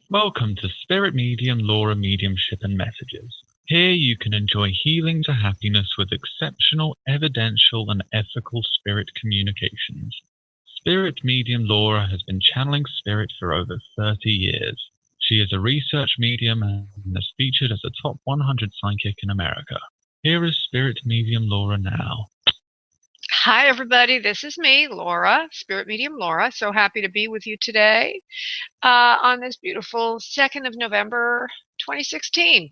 Welcome to Spirit Medium, Laura Mediumship and Messages. Here you can enjoy healing to happiness with exceptional, evidential and ethical spirit communications. Spirit Medium Laura has been channeling spirit for over 30 years. She is a research medium and is featured as a top 100 psychic in America. Here is Spirit Medium Laura now. Hi, everybody. This is me, Laura, Spirit Medium Laura. So happy to be with you today on this beautiful 2nd of November, 2016.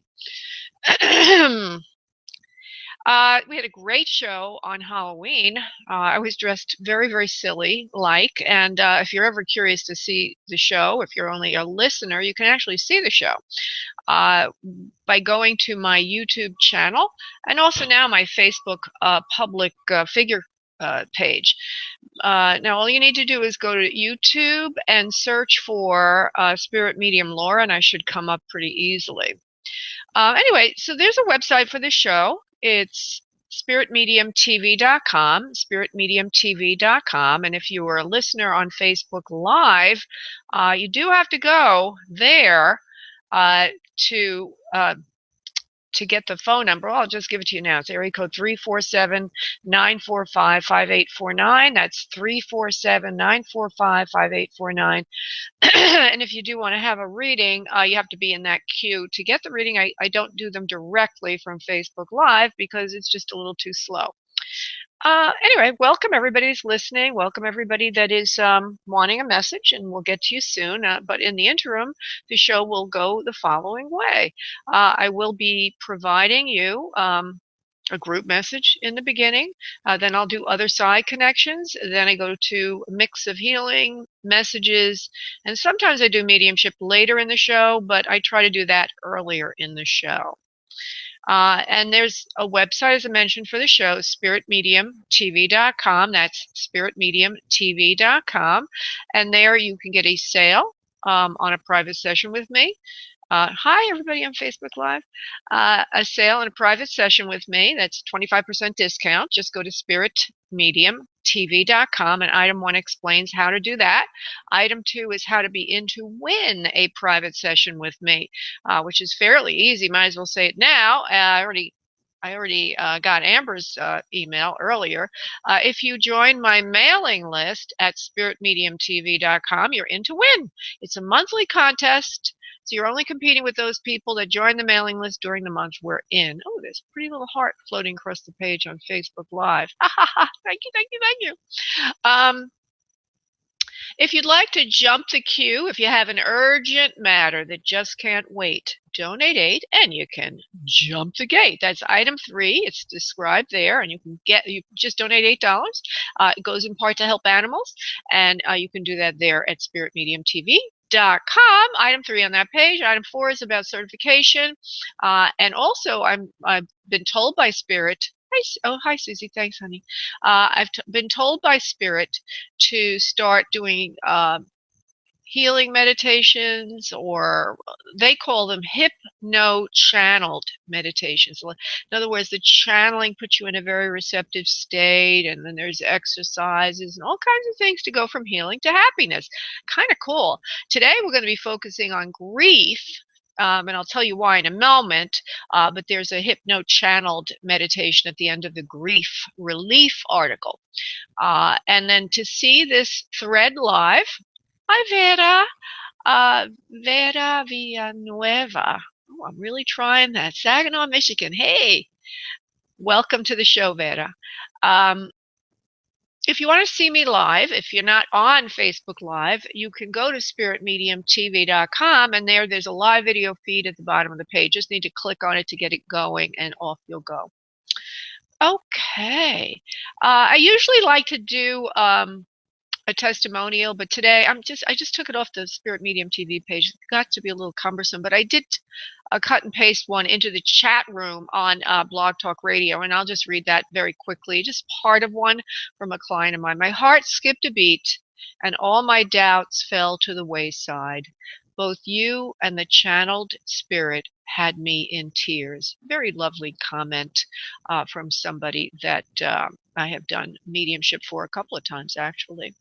We had a great show on Halloween. I was dressed very, very silly-like. And if you're ever curious to see the show, if you're only a listener, you can actually see the show by going to my YouTube channel and also now my Facebook public figure page. Now all you need to do is go to YouTube and search for Spirit Medium Laura, and I should come up pretty easily. Anyway, so there's a website for the show. It's spiritmediumtv.com, spiritmediumtv.com, and if you are a listener on Facebook Live, you do have to go there to get the phone number. I'll just give it to you now. It's area code 347-945-5849. That's 347-945-5849. And if you do want to have a reading, you have to be in that queue. To get the reading, I don't do them directly from Facebook Live because it's just a little too slow. Anyway, welcome everybody who's listening. Welcome everybody that is wanting a message, and we'll get to you soon. But in the interim, the show will go the following way. I will be providing you a group message in the beginning. Then I'll do other side connections. Then I go to a mix of healing, messages, and sometimes I do mediumship later in the show, but I try to do that earlier in the show. And there's a website, as I mentioned, for the show, spiritmediumtv.com. That's spiritmediumtv.com. And there you can get a sale on a private session with me. Hi, everybody on Facebook Live. A sale and a private session with me. That's 25% discount. Just go to spiritmediumtv.com, and item 1 explains how to do that. Item 2 is how to be in to win a private session with me, which is fairly easy. Might as well say it now. I already got Amber's email earlier. If you join my mailing list at spiritmediumtv.com, you're in to win. It's a monthly contest. So you're only competing with those people that join the mailing list during the month we're in. Oh, there's a pretty little heart floating across the page on Facebook Live. Thank you, thank you, thank you. If you'd like to jump the queue, if you have an urgent matter that just can't wait, donate 8 and you can jump the gate. That's item 3. It's described there, and you just donate $8. It goes in part to help animals, and you can do that there at spiritmediumtv.com. Item 3 on that page. Item 4 is about certification, and also I've been told by Spirit. Hi, Susie. Thanks, honey. I've been told by Spirit to start doing healing meditations, or they call them hypno-channeled meditations. In other words, the channeling puts you in a very receptive state, and then there's exercises and all kinds of things to go from healing to happiness. Kind of cool. Today we're going to be focusing on grief. And I'll tell you why in a moment, but there's a hypno-channeled meditation at the end of the grief relief article. And then to see this thread live, hi Vera, Vera Villanueva. Oh, I'm really trying that. Saginaw, Michigan. Hey, welcome to the show, Vera. If you want to see me live, if you're not on Facebook Live, you can go to spiritmediumtv.com, and there's a live video feed at the bottom of the page. Just need to click on it to get it going, and off you'll go. Okay. I usually like to do a testimonial, but today I just took it off the Spirit Medium TV page. It got to be a little cumbersome, but I did cut and paste one into the chat room on Blog Talk Radio, and I'll just read that very quickly. Just part of one from a client of mine. My heart skipped a beat, and all my doubts fell to the wayside. Both you and the channeled spirit had me in tears. Very lovely comment from somebody that I have done mediumship for a couple of times, actually.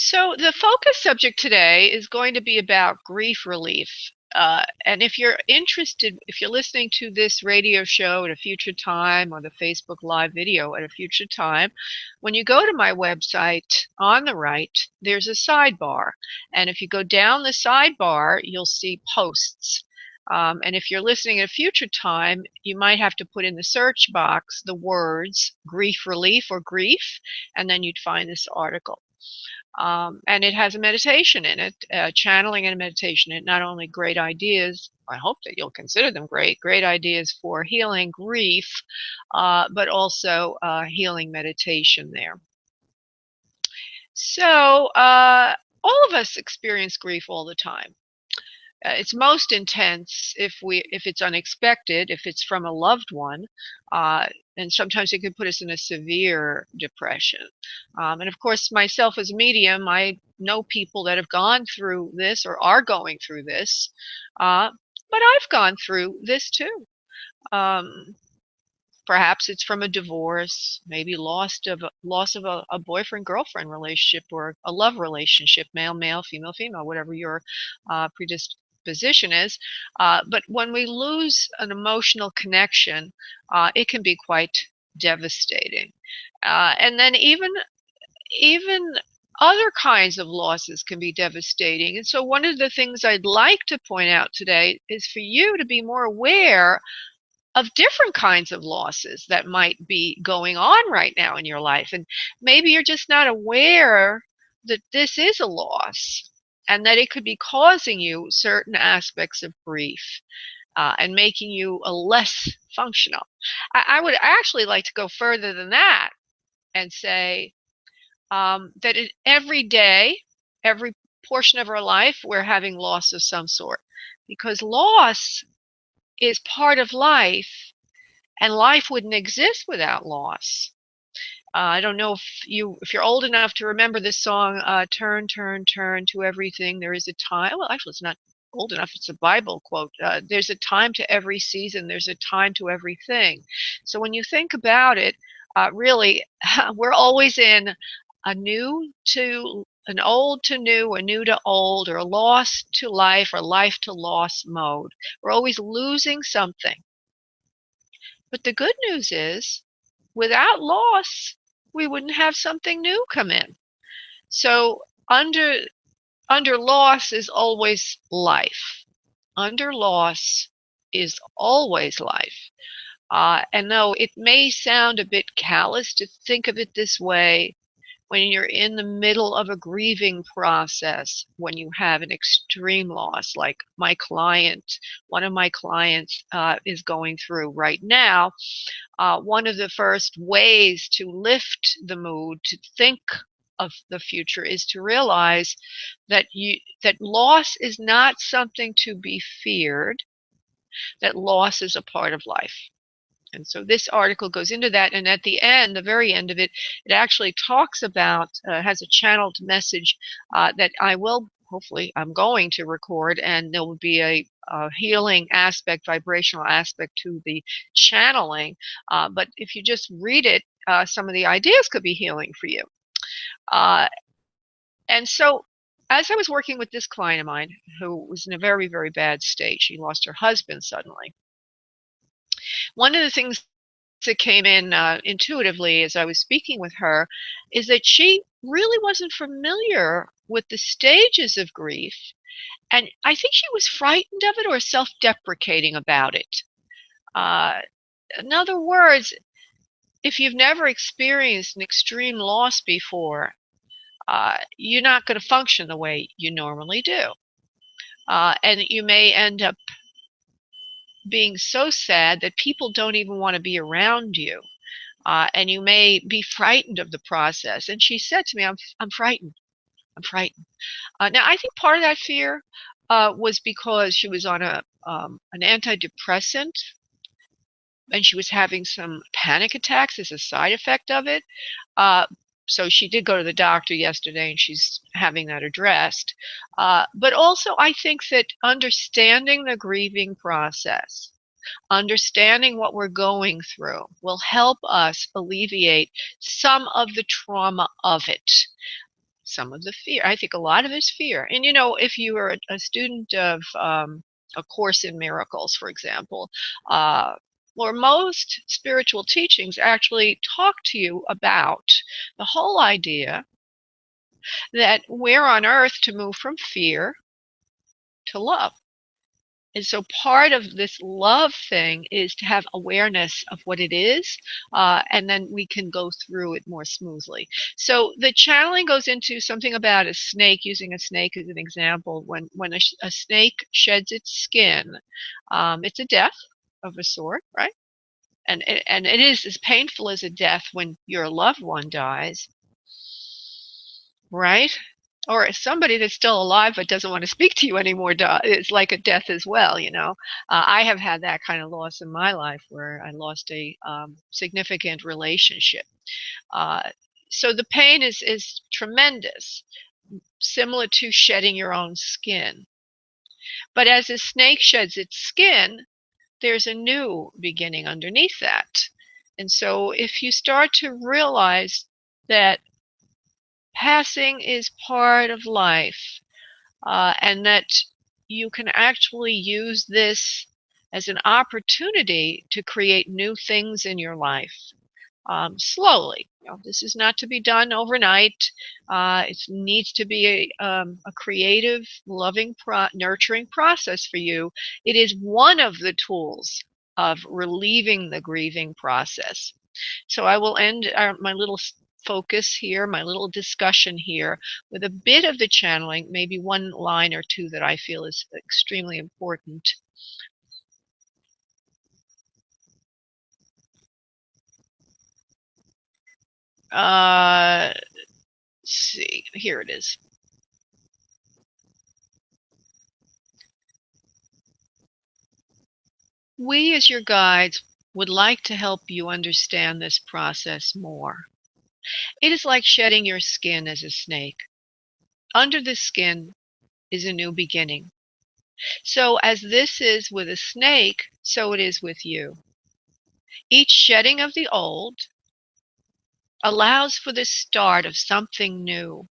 So the focus subject today is going to be about grief relief. And if you're interested, if you're listening to this radio show at a future time or the Facebook Live video at a future time, when you go to my website on the right, there's a sidebar. And if you go down the sidebar, you'll see posts. And if you're listening at a future time, you might have to put in the search box the words grief relief or grief, and then you'd find this article. And it has a meditation in it, channeling and a meditation in it. Not only great ideas, I hope that you'll consider them great ideas for healing grief, but also healing meditation there. So all of us experience grief all the time. It's most intense if it's unexpected, if it's from a loved one, and sometimes it can put us in a severe depression. And of course, myself as a medium, I know people that have gone through this or are going through this, but I've gone through this too. Perhaps it's from a divorce, maybe loss of a boyfriend-girlfriend relationship or a love relationship, male-male, female-female, whatever your predisposition is. But when we lose an emotional connection, it can be quite devastating. And then even other kinds of losses can be devastating. And so one of the things I'd like to point out today is for you to be more aware of different kinds of losses that might be going on right now in your life. And maybe you're just not aware that this is a loss and that it could be causing you certain aspects of grief and making you a less functional. I would actually like to go further than that and say that every day, every portion of our life, we're having loss of some sort, because loss is part of life, and life wouldn't exist without loss. I don't know if you're old enough to remember this song, "Turn, turn, turn to everything. There is a time." Well, actually, it's not old enough. It's a Bible quote. There's a time to every season. There's a time to everything. So when you think about it, really, we're always in a new to an old to new, a new to old, or a loss to life, or life to loss mode. We're always losing something. But the good news is, without loss, we wouldn't have something new come in. So under loss is always life. Under loss is always life. And though it may sound a bit callous to think of it this way, when you're in the middle of a grieving process, when you have an extreme loss, like one of my clients is going through right now, one of the first ways to lift the mood, to think of the future, is to realize that loss is not something to be feared, that loss is a part of life. And so this article goes into that, and at the end, the very end of it, it actually talks about, has a channeled message that I'm going to record, and there will be a healing aspect, vibrational aspect to the channeling. But if you just read it, some of the ideas could be healing for you. And so as I was working with this client of mine who was in a very, very bad state, she lost her husband suddenly. One of the things that came in intuitively as I was speaking with her is that she really wasn't familiar with the stages of grief, and I think she was frightened of it or self-deprecating about it. In other words, if you've never experienced an extreme loss before, you're not going to function the way you normally do, and you may end up being so sad that people don't even want to be around you. And you may be frightened of the process. And she said to me, I'm frightened. I'm frightened. Now, I think part of that fear was because she was on an antidepressant, and she was having some panic attacks as a side effect of it. So she did go to the doctor yesterday, and she's having that addressed. But also, I think that understanding the grieving process, understanding what we're going through, will help us alleviate some of the trauma of it. some of the fear. I think a lot of it's fear. And if you are a student of A Course in Miracles, for example, or most spiritual teachings actually talk to you about the whole idea that we're on earth to move from fear to love. And so part of this love thing is to have awareness of what it is, and then we can go through it more smoothly. So the channeling goes into something about a snake, using a snake as an example. When a snake sheds its skin, it's a death of a sort, right? And it is as painful as a death when your loved one dies, right? Or somebody that's still alive but doesn't want to speak to you anymore. It's like a death as well. I have had that kind of loss in my life where I lost a significant relationship. So the pain is tremendous, similar to shedding your own skin. But as a snake sheds its skin, there's a new beginning underneath that. And so if you start to realize that passing is part of life, and that you can actually use this as an opportunity to create new things in your life, slowly. This is not to be done overnight. It needs to be a creative, loving, nurturing process for you. It is one of the tools of relieving the grieving process. So I will end my little focus here, my little discussion here, with a bit of the channeling, maybe one line or two that I feel is extremely important. Let's see, here it is. We, as your guides, would like to help you understand this process more. It is like shedding your skin as a snake. Under the skin is a new beginning. So as this is with a snake, so it is with you. Each shedding of the old allows for the start of something new,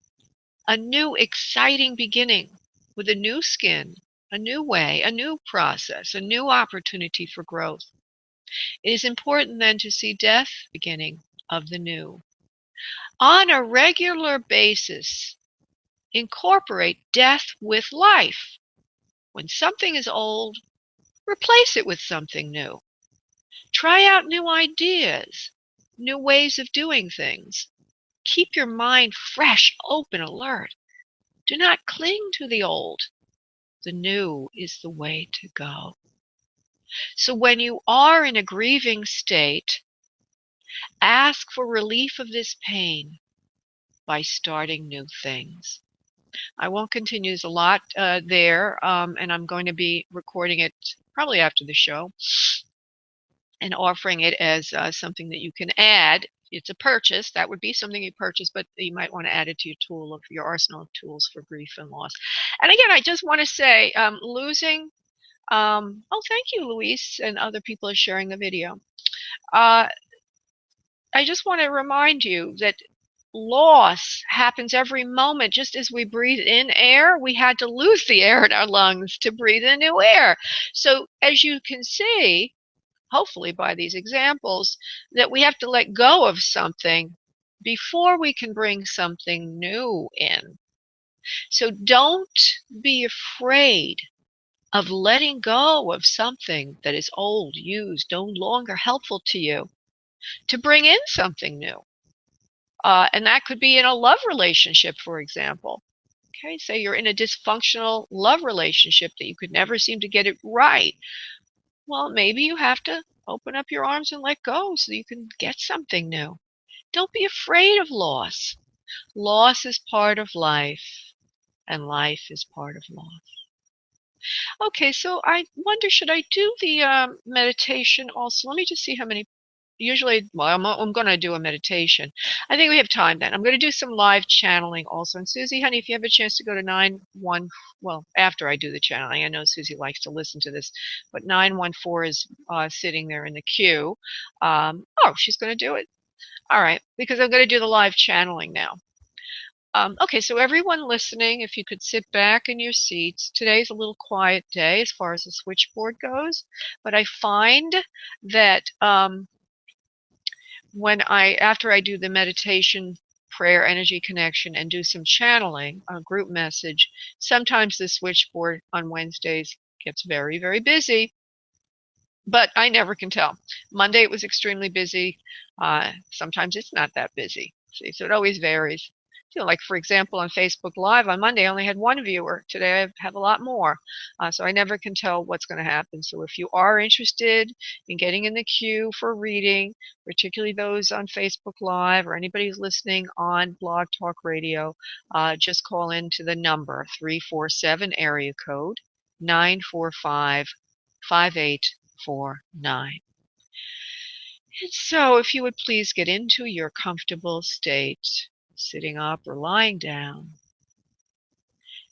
a new exciting beginning with a new skin, a new way, a new process, a new opportunity for growth. It is important then to see death beginning of the new. On a regular basis, incorporate death with life. When something is old, replace it with something new. Try out new ideas, new ways of doing things. Keep your mind fresh, open, alert. Do not cling to the old. The new is the way to go. So when you are in a grieving state, ask for relief of this pain by starting new things. I won't continue. There's a lot there, and I'm going to be recording it probably after the show and offering it as something that you can add. It's a purchase. That would be something you purchase, but you might want to add it to your arsenal of tools for grief and loss. And again, I just want to say, losing. Oh, thank you, Luis, and other people are sharing the video. I just want to remind you that loss happens every moment. Just as we breathe in air, we had to lose the air in our lungs to breathe in new air. So as you can see, hopefully by these examples, that we have to let go of something before we can bring something new in. So don't be afraid of letting go of something that is old, used, no longer helpful to you, to bring in something new. And that could be in a love relationship, for example. Okay, say you're in a dysfunctional love relationship that you could never seem to get it right. Well, maybe you have to open up your arms and let go so you can get something new. Don't be afraid of loss. Loss is part of life, and life is part of loss. Okay, so I wonder, should I do the meditation also? Let me just see how many. Usually, well, I'm going to do a meditation. I think we have time then. I'm going to do some live channeling also. And Susie, honey, if you have a chance to go to 914, well, after I do the channeling, I know Susie likes to listen to this, but 914 is sitting there in the queue. Oh, she's going to do it. All right, because I'm going to do the live channeling now. Okay, so everyone listening, if you could sit back in your seats. Today's a little quiet day as far as the switchboard goes, but I find that after I do the meditation, prayer, energy connection, and do some channeling, a group message, sometimes the switchboard on Wednesdays gets very, very busy, but I never can tell. Monday it was extremely busy. Sometimes it's not that busy. See, so it always varies. Like for example, on Facebook Live on Monday, I only had one viewer. Today I have a lot more. So I never can tell what's going to happen. So if you are interested in getting in the queue for reading, particularly those on Facebook Live or anybody who's listening on Blog Talk Radio, just call in to the number 347 area code 945 5849. And so if you would please get into your comfortable state, sitting up or lying down,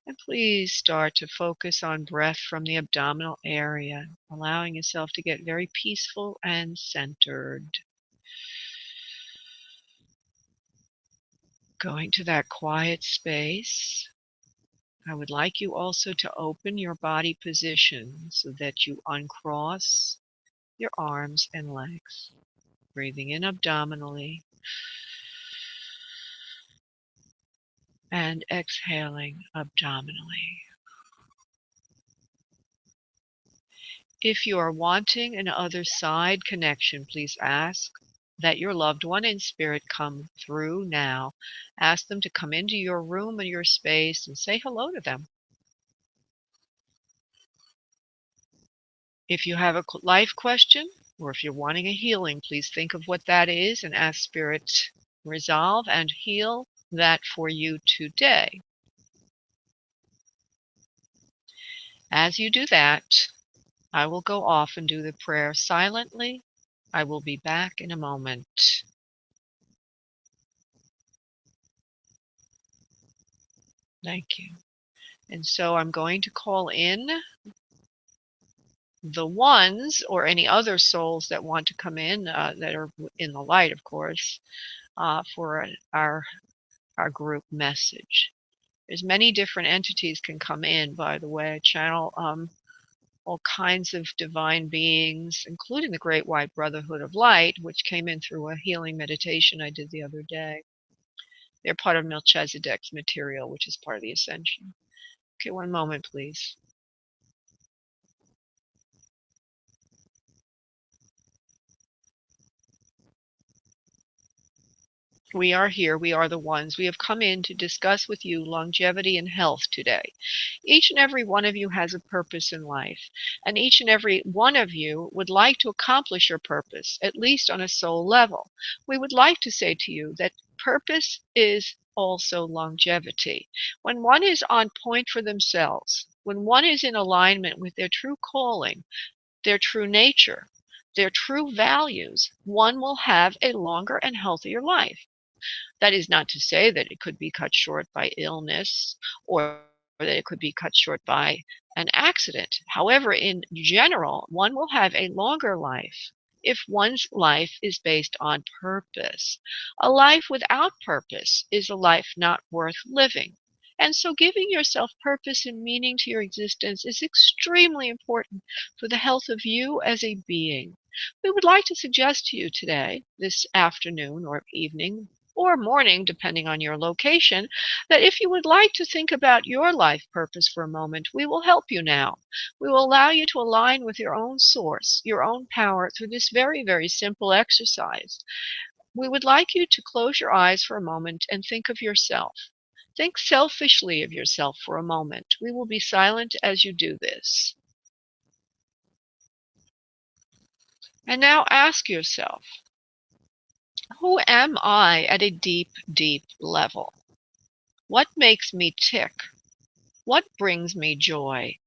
and please start to focus on breath from the abdominal area, allowing yourself to get very peaceful and centered. Going to that quiet space, I would like you also to open your body position so that you uncross your arms and legs. Breathing in abdominally and exhaling abdominally. If you are wanting an other side connection, please ask that your loved one in spirit come through now. Ask them to come into your room or your space and say hello to them. If you have a life question or if you're wanting a healing, please think of what that is and ask spirit to resolve and heal that for you today. As you do that, I will go off and do the prayer silently. I will be back in a moment. Thank you. And so I'm going to call in the ones or any other souls that want to come in that are in the light, of course, for our group message. There's many different entities can come in, by the way. I channel all kinds of divine beings, including the Great White Brotherhood of Light, which came in through a healing meditation I did the other day. They're part of Melchizedek's material, which is part of the ascension. Okay, one moment, please. We are here. We are the ones. We have come in to discuss with you longevity and health today. Each and every one of you has a purpose in life, and each and every one of you would like to accomplish your purpose, at least on a soul level. We would like to say to you that purpose is also longevity. When one is on point for themselves, when one is in alignment with their true calling, their true nature, their true values, one will have a longer and healthier life. That is not to say that it could be cut short by illness or that it could be cut short by an accident. However, in general, one will have a longer life if one's life is based on purpose. A life without purpose is a life not worth living. And so giving yourself purpose and meaning to your existence is extremely important for the health of you as a being. We would like to suggest to you today, this afternoon or evening, or morning, depending on your location, that if you would like to think about your life purpose for a moment, we will help you now. We will allow you to align with your own source, your own power through this very, very simple exercise. We would like you to close your eyes for a moment and think of yourself. Think selfishly of yourself for a moment. We will be silent as you do this. And now ask yourself, who am I at a deep, deep level? What makes me tick? What brings me joy?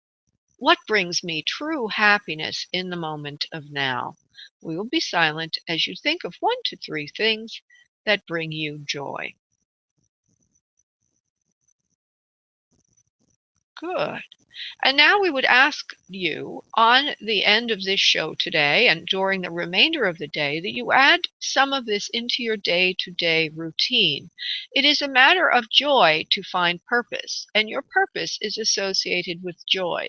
What brings me true happiness in the moment of now? We will be silent as you think of 1 to 3 things that bring you joy. Good. And now we would ask you on the end of this show today and during the remainder of the day that you add some of this into your day-to-day routine. It is a matter of joy to find purpose, and your purpose is associated with joy.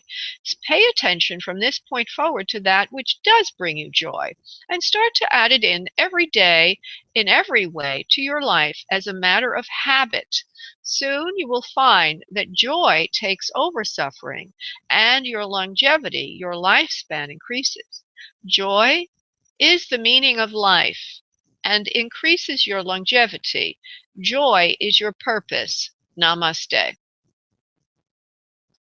Pay attention from this point forward to that which does bring you joy, and start to add it in every day, in every way, to your life as a matter of habit. Soon you will find that joy takes over suffering and your longevity, your lifespan increases. Joy is the meaning of life and increases your longevity. Joy is your purpose. Namaste.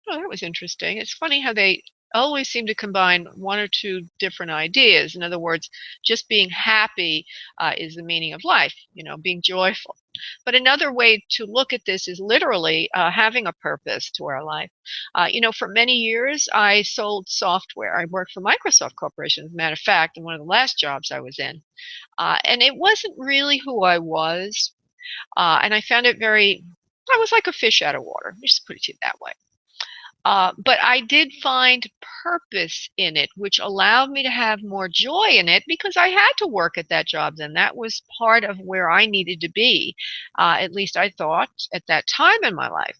Oh, that was interesting. It's funny how they always seem to combine one or two different ideas. In other words, just being happy is the meaning of life, being joyful. But another way to look at this is literally having a purpose to our life. For many years, I sold software. I worked for Microsoft Corporation, as a matter of fact, in one of the last jobs I was in. And it wasn't really who I was. And I found it I was like a fish out of water. Just put it that way. But I did find purpose in it, which allowed me to have more joy in it because I had to work at that job then. That was part of where I needed to be, at least I thought at that time in my life.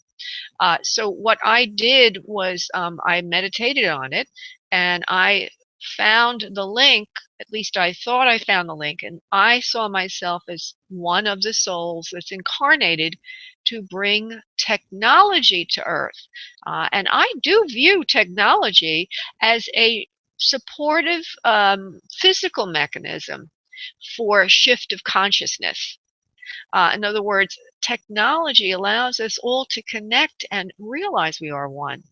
So what I did was I meditated on it and I found the link, at least I thought I found the link, and I saw myself as one of the souls that's incarnated to bring technology to Earth. And I do view technology as a supportive physical mechanism for a shift of consciousness. In other words, technology allows us all to connect and realize we are one.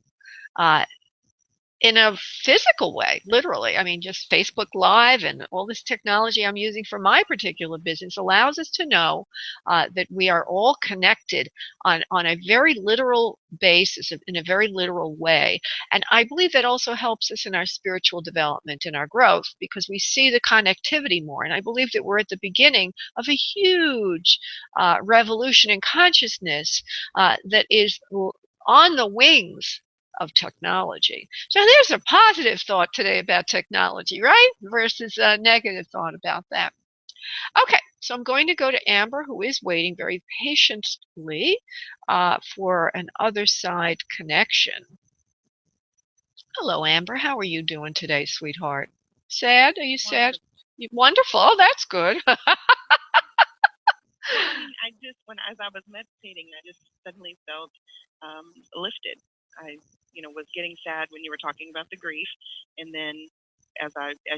In a physical way, literally. I mean, just Facebook Live and all this technology I'm using for my particular business allows us to know that we are all connected on a very literal basis, in a very literal way. And I believe that also helps us in our spiritual development and our growth because we see the connectivity more. And I believe that we're at the beginning of a huge revolution in consciousness that is on the wings of technology. So there's a positive thought today about technology, right? Versus a negative thought about that. Okay, so I'm going to go to Amber, who is waiting very patiently for an Otherside connection. Hello, Amber. How are you doing today, sweetheart? Sad? Are you sad? Wonderful. Oh, that's good. I just, as I was meditating, I just suddenly felt lifted. I was getting sad when you were talking about the grief, and then as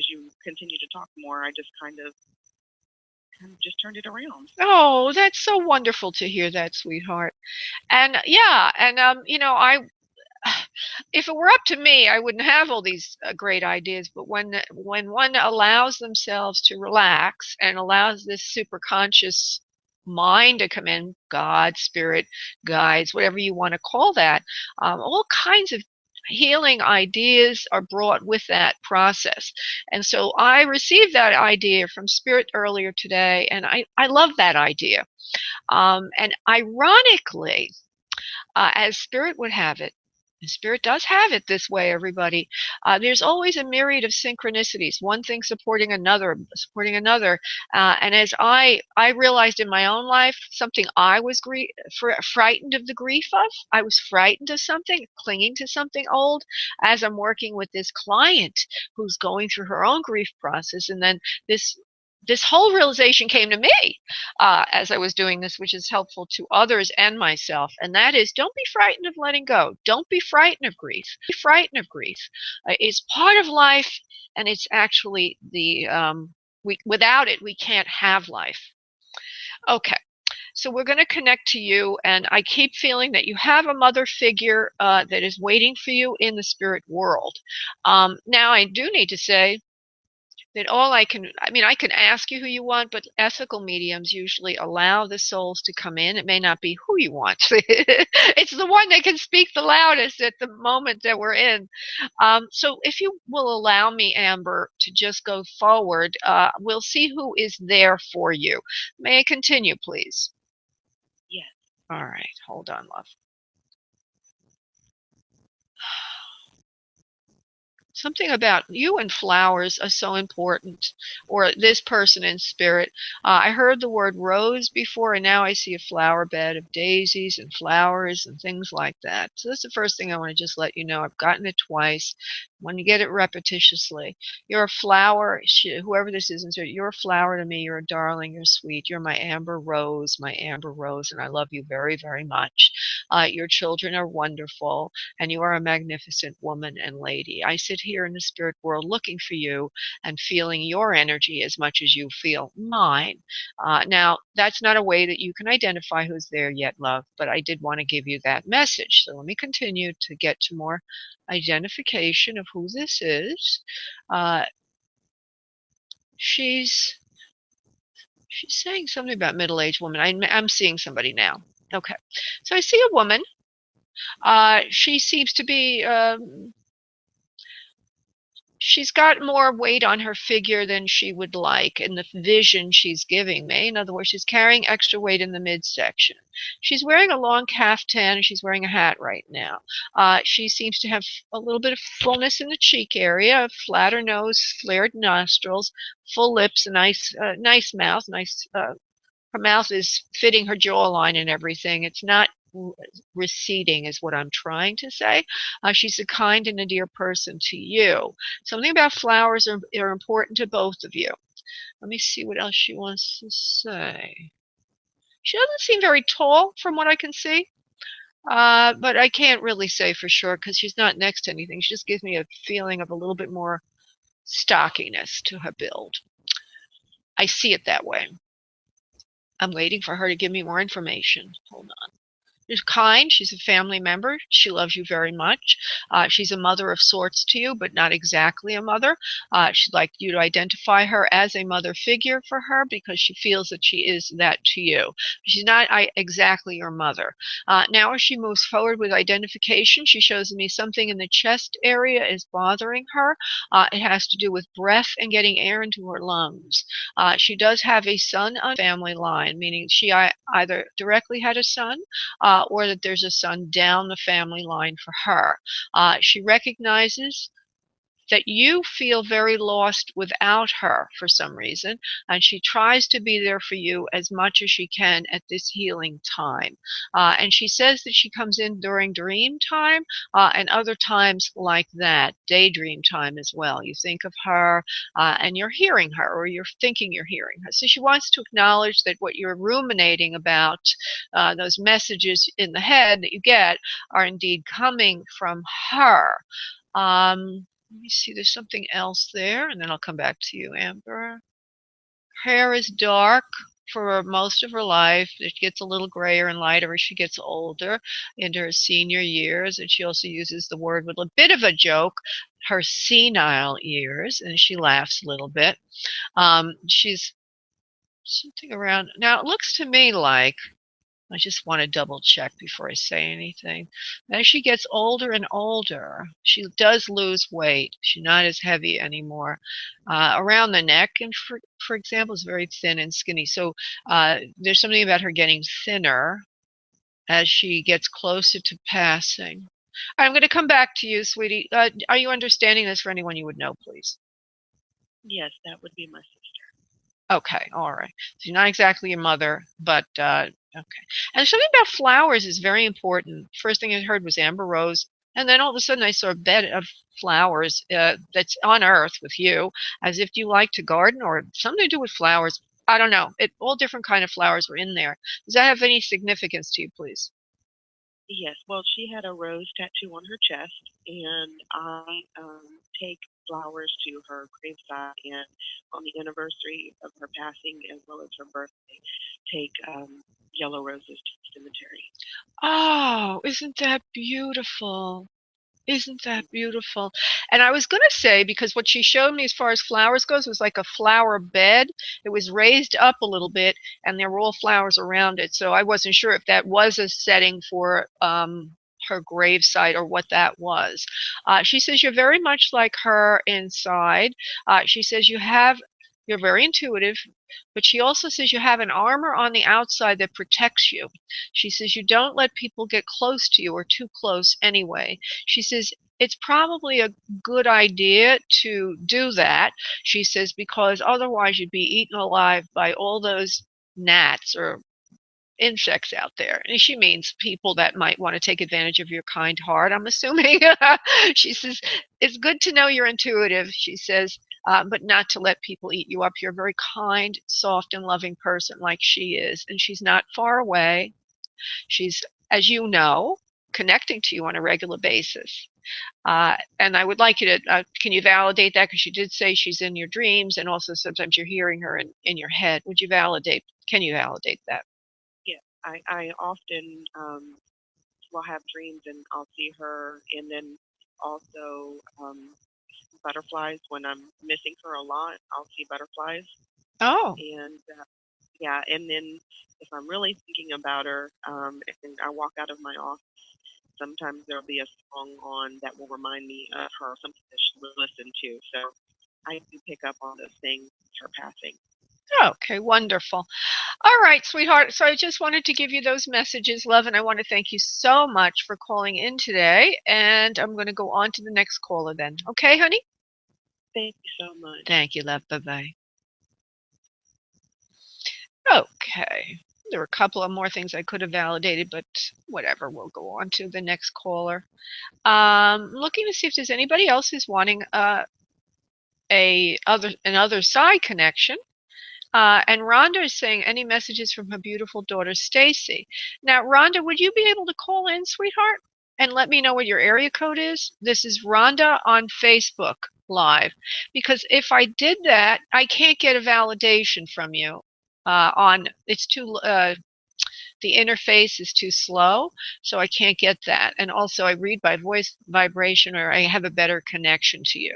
you continue to talk more, I just kind of just turned it around. Oh, that's so wonderful to hear that, sweetheart. And yeah, and if it were up to me, I wouldn't have all these great ideas. But when one allows themselves to relax and allows this super conscious mind to come in, God, spirit, guides, whatever you want to call that, all kinds of healing ideas are brought with that process. And so I received that idea from Spirit earlier today, and I love that idea. And ironically, as Spirit would have it, and Spirit does have it this way, everybody. There's always a myriad of synchronicities, one thing supporting another, and as I realized in my own life, something I was frightened of the grief of. I was frightened of something, clinging to something old, as I'm working with this client who's going through her own grief process, and then this whole realization came to me as I was doing this, which is helpful to others and myself. And that is, don't be frightened of letting go. Don't be frightened of grief. Be frightened of grief. It's part of life, and it's actually without it, we can't have life. Okay. So we're going to connect to you, and I keep feeling that you have a mother figure that is waiting for you in the spirit world. Now, I do need to say that I can ask you who you want, but ethical mediums usually allow the souls to come in. It may not be who you want. It's the one that can speak the loudest at the moment that we're in. So if you will allow me, Amber, to just go forward, we'll see who is there for you. May I continue, please? Yes. All right. Hold on, love. Something about you and flowers are so important, or this person in spirit. I heard the word rose before, and now I see a flower bed of daisies and flowers and things like that. So that's the first thing I want to just let you know. I've gotten it twice. When you get it repetitiously, you're a flower. Whoever this is, you're a flower to me. You're a darling. You're sweet. You're my amber rose, and I love you very, very much. Your children are wonderful, and you are a magnificent woman and lady. I sit here in the spirit world looking for you and feeling your energy as much as you feel mine. Now, that's not a way that you can identify who's there yet, love, but I did want to give you that message. So let me continue to get to more identification of who this is. She's saying something about middle-aged woman. I'm seeing somebody now. Okay. So I see a woman. She seems to be she's got more weight on her figure than she would like in the vision she's giving me. In other words, she's carrying extra weight in the midsection. She's wearing a long caftan and she's wearing a hat right now. She seems to have a little bit of fullness in the cheek area, a flatter nose, flared nostrils, full lips, a nice mouth, her mouth is fitting her jawline and everything. It's not receding is what I'm trying to say. She's a kind and a dear person to you. Something about flowers are important to both of you. Let me see what else she wants to say. She doesn't seem very tall from what I can see. But I can't really say for sure because she's not next to anything. She just gives me a feeling of a little bit more stockiness to her build. I see it that way. I'm waiting for her to give me more information. Hold on. She's kind. She's a family member. She loves you very much. She's a mother of sorts to you, but not exactly a mother. She'd like you to identify her as a mother figure for her because she feels that she is that to you. She's not exactly your mother. Now, as she moves forward with identification, she shows me something in the chest area is bothering her. It has to do with breath and getting air into her lungs. She does have a son on the family line, meaning she either directly had a son or that there's a son down the family line for her. She recognizes that you feel very lost without her for some reason, and she tries to be there for you as much as she can at this healing time. And she says that she comes in during dream time and other times like that, daydream time as well. You think of her and you're hearing her, or you're thinking you're hearing her. So she wants to acknowledge that what you're ruminating about, those messages in the head that you get, are indeed coming from her. Let me see, there's something else there, and then I'll come back to you, Amber. Her hair is dark for most of her life. It gets a little grayer and lighter as she gets older into her senior years, and she also uses the word with a bit of a joke, her senile years, and she laughs a little bit. She's something around, now it looks to me like, I just want to double check before I say anything. As she gets older and older, she does lose weight. She's not as heavy anymore. Around the neck, and for example, is very thin and skinny. So there's something about her getting thinner as she gets closer to passing. I'm going to come back to you, sweetie. Are you understanding this for anyone you would know, please? Yes, that would be my sister. Okay, all right. So you're not exactly your mother, but okay. And something about flowers is very important. First thing I heard was amber rose, and then all of a sudden I saw a bed of flowers that's on earth with you, as if you like to garden or something to do with flowers. I don't know. All different kind of flowers were in there. Does that have any significance to you, please? Yes, well, she had a rose tattoo on her chest, and I take flowers to her graveside, and on the anniversary of her passing, as well as her birthday, take yellow roses to the cemetery. Oh, isn't that beautiful? Isn't that beautiful? And I was going to say, because what she showed me as far as flowers goes was like a flower bed. It was raised up a little bit, and there were all flowers around it. So I wasn't sure if that was a setting for her gravesite or what that was. She says you're very much like her inside. She says you're very intuitive, but she also says you have an armor on the outside that protects you. She says you don't let people get close to you or too close anyway. She says it's probably a good idea to do that, she says, because otherwise you'd be eaten alive by all those gnats or insects out there. And she means people that might want to take advantage of your kind heart, I'm assuming. She says, it's good to know you're intuitive, she says, but not to let people eat you up. You're a very kind, soft, and loving person like she is. And she's not far away. She's, as you know, connecting to you on a regular basis. And I would like you to, can you validate that? Because you did say she's in your dreams, and also sometimes you're hearing her in your head. Would you validate, can you validate that? Yeah, I often will have dreams and I'll see her, and then also butterflies. When I'm missing her a lot, I'll see butterflies. Oh. And yeah, and then if I'm really thinking about her, and I walk out of my office, sometimes there'll be a song on that will remind me of her, something that she would listen to. So I do pick up on those things, her passing. Okay, wonderful. All right, sweetheart. So I just wanted to give you those messages, love, and I want to thank you so much for calling in today. And I'm going to go on to the next caller then. Okay, honey? Thank you so much. Thank you, love. Bye-bye. Okay. There were a couple of more things I could have validated, but whatever. We'll go on to the next caller. Looking to see if there's anybody else who's wanting another side connection. And Rhonda is saying any messages from her beautiful daughter, Stacy. Now, Rhonda, would you be able to call in, sweetheart, and let me know what your area code is? This is Rhonda on Facebook Live. Because if I did that, I can't get a validation from you. It's too, the interface is too slow, so I can't get that. And also, I read by voice vibration, or I have a better connection to you.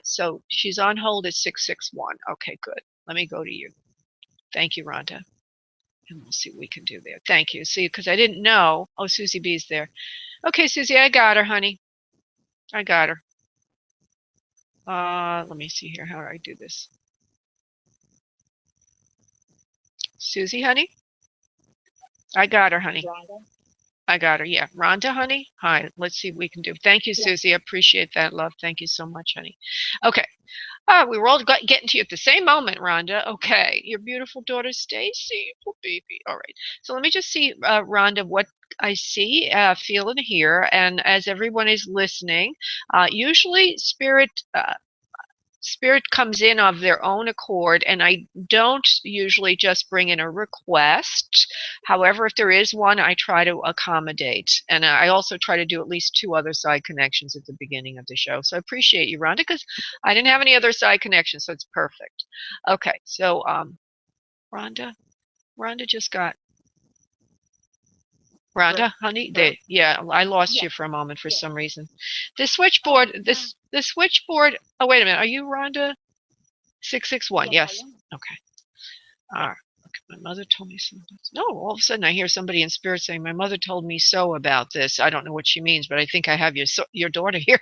So she's on hold at 661. Okay, good. Let me go to you. Thank you, Rhonda. And we'll see what we can do there. Thank you. See, because I didn't know. Oh, Susie B's there. Okay, Susie, I got her, honey. I got her. Let me see here. How do I do this? Susie, honey? I got her, honey. Rhonda? I got her. Yeah. Rhonda, honey? Hi. Let's see what we can do. Thank you, Susie. I appreciate that, love. Thank you so much, honey. Okay. We were all getting to you at the same moment, Rhonda. Okay. Your beautiful daughter, Stacy. Oh, baby. All right. So let me just see, Rhonda, what I see, feel, and hear. And as everyone is listening, usually Spirit comes in of their own accord, and I don't usually just bring in a request. However, if there is one, I try to accommodate. And I also try to do at least 2 other side connections at the beginning of the show. So I appreciate you, Rhonda, because I didn't have any other side connections, so it's perfect. Okay, so Rhonda just got Rhonda, honey, yeah, I lost you for a moment for some reason. The switchboard, the switchboard. Oh, wait a minute. Are you Rhonda? 661. Yes. Okay. All right. Okay. My mother told me so. No, all of a sudden I hear somebody in spirit saying, "My mother told me so about this." I don't know what she means, but I think I have your daughter here.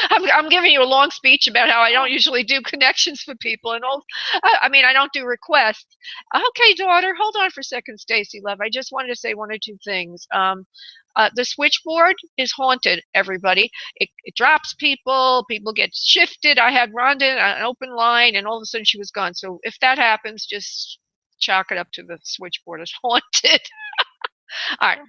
I'm giving you a long speech about how I don't usually do connections for people, and all. I mean, I don't do requests. Okay, daughter, hold on for a second, Stacy, love. I just wanted to say 1 or 2 things. The switchboard is haunted, everybody. It drops people. People get shifted. I had Rhonda on an open line, and all of a sudden she was gone. So if that happens, just chalk it up to the switchboard is haunted. All right.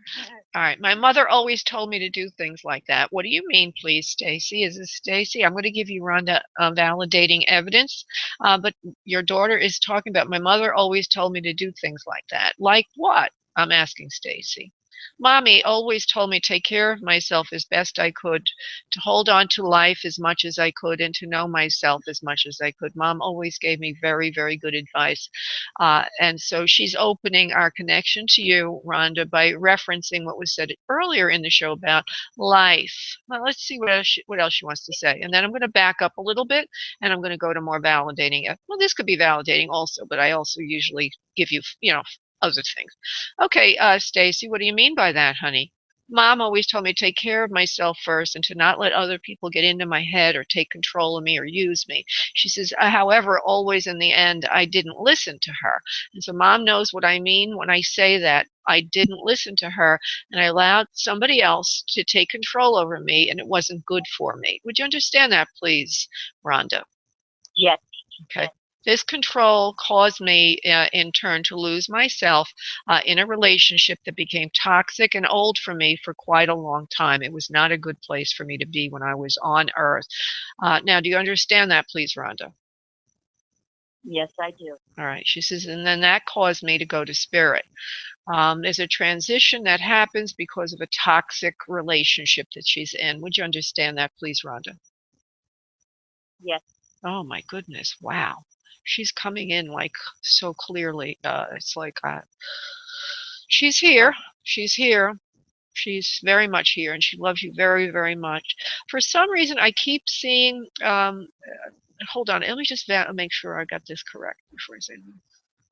All right. My mother always told me to do things like that. What do you mean, please, Stacy? Is this Stacy? I'm going to give you, Rhonda, validating evidence. But your daughter is talking about, my mother always told me to do things like that. Like what? I'm asking Stacy. Mommy always told me to take care of myself as best I could, to hold on to life as much as I could, and to know myself as much as I could. Mom always gave me very, very good advice. And so she's opening our connection to you, Rhonda, by referencing what was said earlier in the show about life. Well, let's see what else she wants to say. And then I'm going to back up a little bit, and I'm going to go to more validating. Well, this could be validating also, but I also usually give you, other things. Okay, Stacy, what do you mean by that, honey? Mom always told me to take care of myself first and to not let other people get into my head or take control of me or use me. She says, however, always in the end, I didn't listen to her. And so Mom knows what I mean when I say that. I didn't listen to her, and I allowed somebody else to take control over me, and it wasn't good for me. Would you understand that, please, Rhonda? Yes. Okay. This control caused me, in turn, to lose myself in a relationship that became toxic and old for me for quite a long time. It was not a good place for me to be when I was on Earth. Now, do you understand that, please, Rhonda? Yes, I do. All right. She says, and then that caused me to go to spirit. There's a transition that happens because of a toxic relationship that she's in. Would you understand that, please, Rhonda? Yes. Oh, my goodness. Wow. She's coming in like so clearly. It's like she's here. She's here. She's very much here, and she loves you very, very much. For some reason, I keep seeing. Hold on. Let me just make sure I got this correct before I say anything.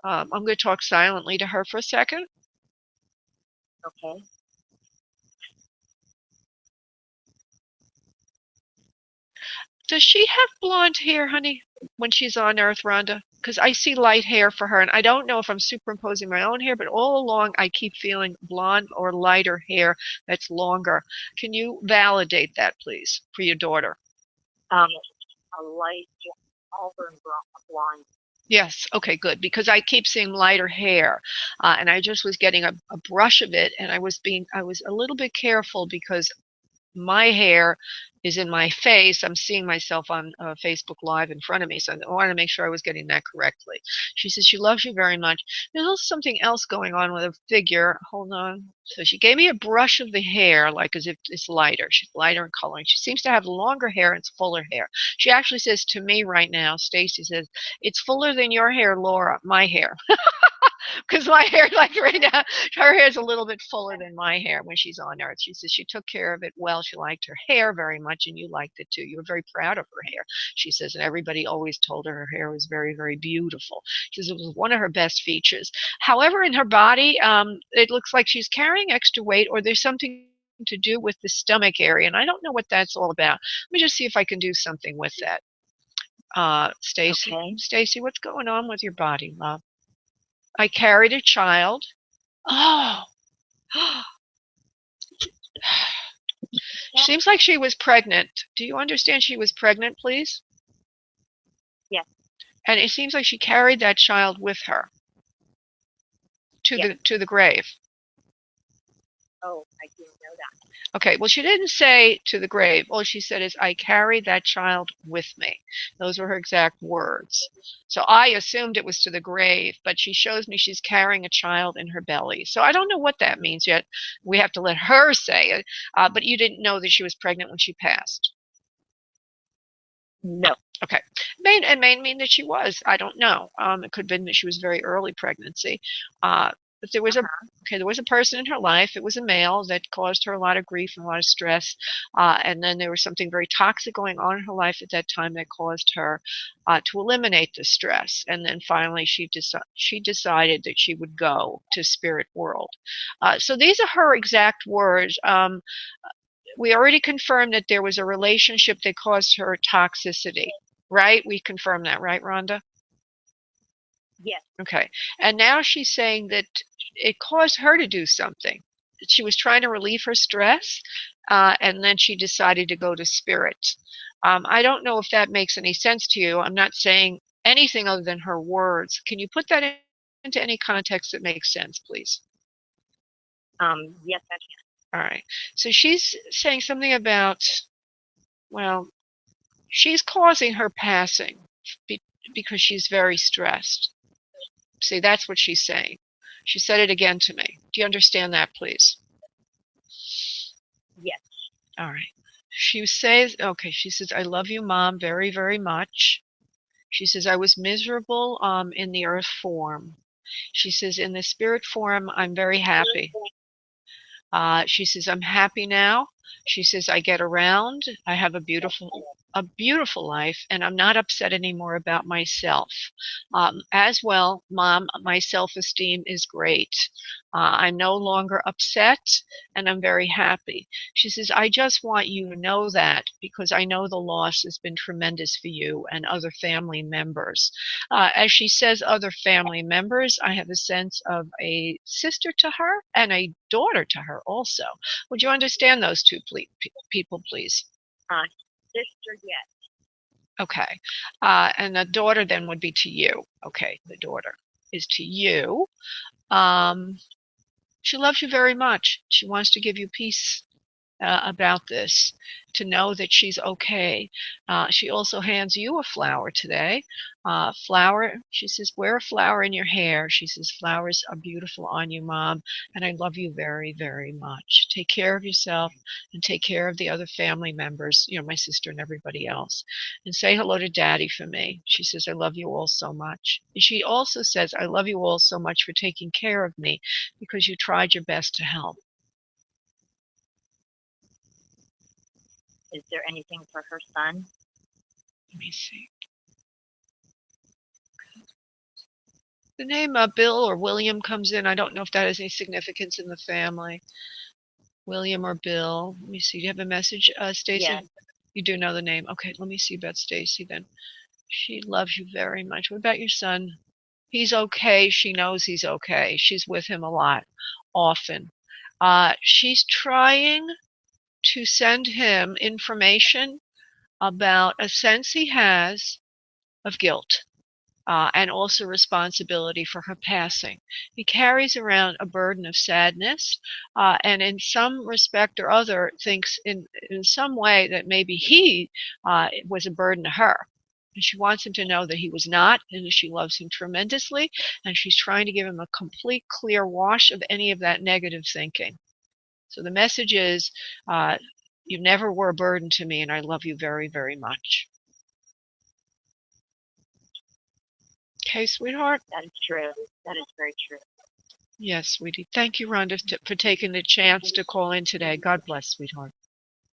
I'm going to talk silently to her for a second. Okay. Does she have blonde hair, honey, when she's on Earth, Rhonda? Because I see light hair for her, and I don't know if I'm superimposing my own hair, but all along I keep feeling blonde or lighter hair that's longer. Can you validate that, please, for your daughter? A light auburn blonde. Yes. Okay, good. Because I keep seeing lighter hair, and I just was getting a brush of it, and I was a little bit careful because my hair is in my face. I'm seeing myself on Facebook Live in front of me, so I wanted to make sure I was getting that correctly. She says she loves you very much. There's also something else going on with a figure. Hold on. So she gave me a brush of the hair, like as if it's lighter. She's lighter in color. She seems to have longer hair and it's fuller hair. She actually says to me right now, Stacy says, it's fuller than your hair, Laura, my hair. Because my hair, like right now, her hair is a little bit fuller than my hair when she's on Earth. She says she took care of it well. She liked her hair very much, and you liked it too. You were very proud of her hair, she says, and everybody always told her hair was very, very beautiful. She says it was one of her best features. However, in her body, it looks like she's carrying extra weight, or there's something to do with the stomach area, and I don't know what that's all about. Let me just see if I can do something with that. Stacy, Okay. Stacy, what's going on with your body, love? I carried a child. Oh. Seems like she was pregnant. Do you understand she was pregnant, please? Yes. And it seems like she carried that child with her to the grave. Oh, I didn't know that. Okay, well, she didn't say to the grave. All she said is, I carried that child with me. Those were her exact words. So I assumed it was to the grave, but she shows me she's carrying a child in her belly. So I don't know what that means yet. We have to let her say it. But you didn't know that she was pregnant when she passed. No. Okay. It may mean that she was. I don't know. It could have been that she was very early pregnancy. But there was there was a person in her life. It was a male that caused her a lot of grief and a lot of stress. And then there was something very toxic going on in her life at that time that caused her to eliminate the stress. And then finally she decided that she would go to spirit world. So these are her exact words. We already confirmed that there was a relationship that caused her toxicity, right? We confirmed that, right, Rhonda? Yes. Okay. And now she's saying that it caused her to do something. She was trying to relieve her stress, and then she decided to go to spirit. I don't know if that makes any sense to you. I'm not saying anything other than her words. Can you put that into any context that makes sense, please? Yes, I can. All right. So she's saying something about, well, she's causing her passing because she's very stressed. See, that's what she's saying. She said it again to me. Do you understand that, please? Yes. All right. She says, okay, she says, I love you, Mom, very, very much. She says, I was miserable in the earth form. She says, in the spirit form, I'm very happy. She says, I'm happy now. She says, I get around. I have a beautiful a beautiful life, and I'm not upset anymore about myself. As well, Mom, my self-esteem is great. I'm no longer upset, and I'm very happy. She says, I just want you to know that because I know the loss has been tremendous for you and other family members. As she says, other family members, I have a sense of a sister to her and a daughter to her also. Would you understand those two people, please? Sister, yes. Okay. And the daughter then would be to you. Okay, the daughter is to you. She loves you very much. She wants to give you peace about this, to know that she's okay. She also hands you a flower today. Flower, she says, wear a flower in your hair. She says, flowers are beautiful on you, Mom, and I love you very, very much. Take care of yourself and take care of the other family members, you know, my sister and everybody else. And say hello to Daddy for me. She says, I love you all so much. She also says, I love you all so much for taking care of me because you tried your best to help. Is there anything for her son? Let me see. The name Bill or William comes in. I don't know if that has any significance in the family. William or Bill. Let me see. Do you have a message, Stacy? Yes. You do know the name. Okay, let me see about Stacy then. She loves you very much. What about your son? He's okay. She knows he's okay. She's with him a lot, often. She's trying to send him information about a sense he has of guilt. And also responsibility for her passing. He carries around a burden of sadness, and in some respect or other thinks in some way that maybe he was a burden to her. And she wants him to know that he was not, and that she loves him tremendously, and she's trying to give him a complete clear wash of any of that negative thinking. So the message is, you never were a burden to me, and I love you very, very much. Okay, sweetheart? That is true. That is very true. Yes, sweetie. Thank you, Rhonda, for taking the chance to call in today. God bless, sweetheart.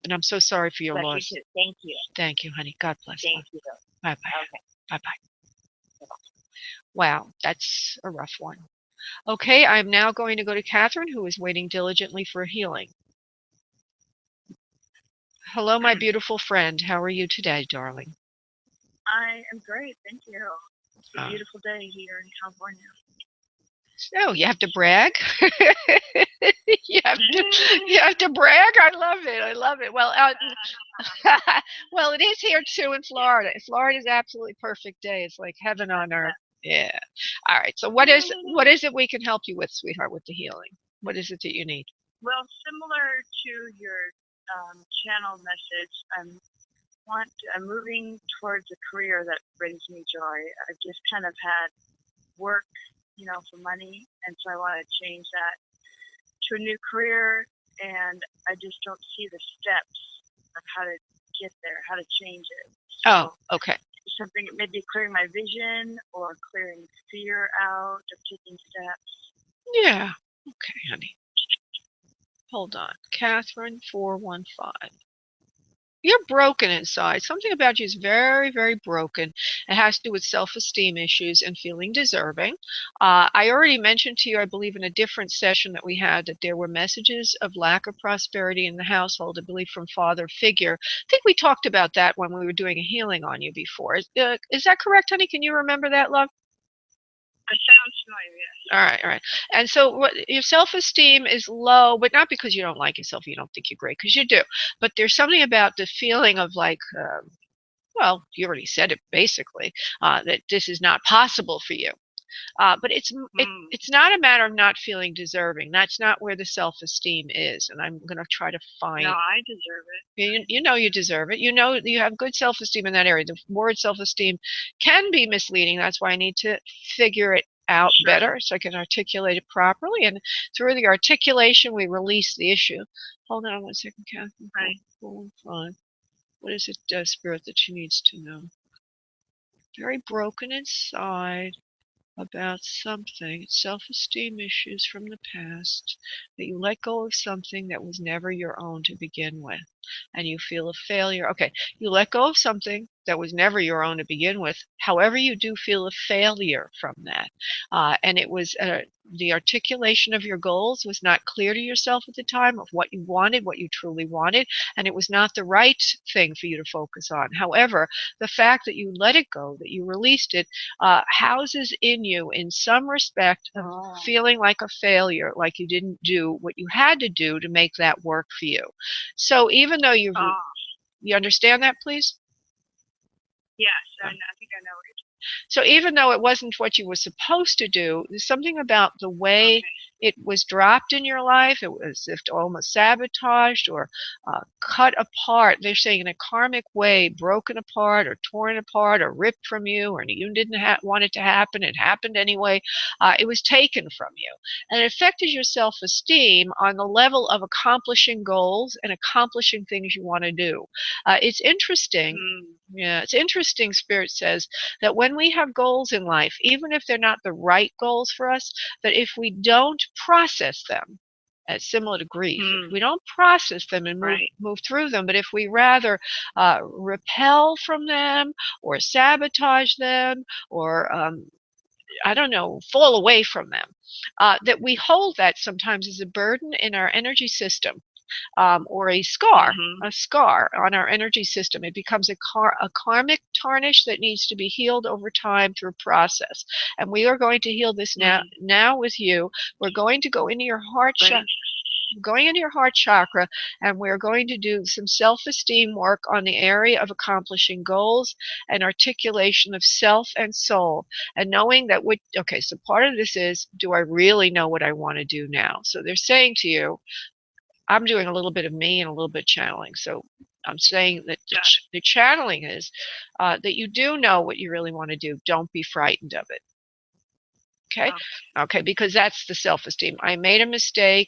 And I'm so sorry for your Bless loss. you too. Thank you. Thank you, honey. God bless. Thank you. Bye-bye. Okay. Bye-bye. Wow, that's a rough one. Okay, I'm now going to go to Catherine, who is waiting diligently for healing. Hello, my beautiful friend. How are you today, darling? I am great, thank you. It's a beautiful day here in California. Oh, you have to brag. you have to brag. I love it. I love it. Well, well, it is here too in Florida. Florida is absolutely perfect day. It's like heaven on earth. Yeah. All right. So what is it we can help you with, sweetheart, with the healing? What is it that you need? Well, similar to your channel message, I'm moving towards a career that brings me joy. I've just kind of had work, you know, for money, and so I want to change that to a new career, and I just don't see the steps of how to get there, how to change it. So oh, okay. Something maybe clearing my vision or clearing fear out of taking steps. Yeah. Okay, honey. Hold on. Catherine 415. You're broken inside. Something about you is very, very broken. It has to do with self-esteem issues and feeling deserving. I already mentioned to you, I believe, in a different session that we had, that there were messages of lack of prosperity in the household, I believe, from father figure. I think we talked about that when we were doing a healing on you before. Is that correct, honey? Can you remember that, love? It sounds familiar, yes. All right. And so your self-esteem is low, but not because you don't like yourself, you don't think you're great, because you do. But there's something about the feeling of like, well, you already said it basically, that this is not possible for you. But it's not a matter of not feeling deserving. That's not where the self-esteem is. And I'm going to try to find. No, I deserve it. You know you deserve it. You know you have good self-esteem in that area. The word self-esteem can be misleading. That's why I need to figure it out better so I can articulate it properly. And through the articulation, we release the issue. Hold on 1 second, Catherine. Right. 415. What is it, Spirit, that she needs to know? Very broken inside. about something, self-esteem issues from the past, that you let go of something that was never your own to begin with, and you feel a failure. Okay, you let go of something that was never your own to begin with. However, you do feel a failure from that. And it was the articulation of your goals was not clear to yourself at the time of what you wanted, what you truly wanted, and it was not the right thing for you to focus on. However, the fact that you let it go, that you released it, houses in you, in some respect, feeling like a failure, like you didn't do what you had to do to make that work for you. So even though you understand that, please? Yes, I think I know it. So even though it wasn't what you were supposed to do, there's something about the way it was dropped in your life. It was as if almost sabotaged or cut apart. They're saying in a karmic way, broken apart or torn apart or ripped from you, or you didn't want it to happen. It happened anyway. It was taken from you. And it affected your self-esteem on the level of accomplishing goals and accomplishing things you want to do. It's interesting. Yeah, it's interesting, Spirit says, that when we have goals in life, even if they're not the right goals for us, that if we don't process them, as similar to grief, if we don't process them and move through them, but if we rather repel from them or sabotage them or I don't know, fall away from them, that we hold that sometimes as a burden in our energy system. Or a scar on our energy system. It becomes a karmic tarnish that needs to be healed over time through process. And we are going to heal this now with you. We're going to go into your heart chakra, and we're going to do some self-esteem work on the area of accomplishing goals and articulation of self and soul, and knowing that so part of this is, do I really know what I want to do now? So they're saying to you, I'm doing a little bit of me and a little bit channeling. So I'm saying that the channeling is that you do know what you really want to do. Don't be frightened of it. Okay? Okay, because that's the self-esteem. I made a mistake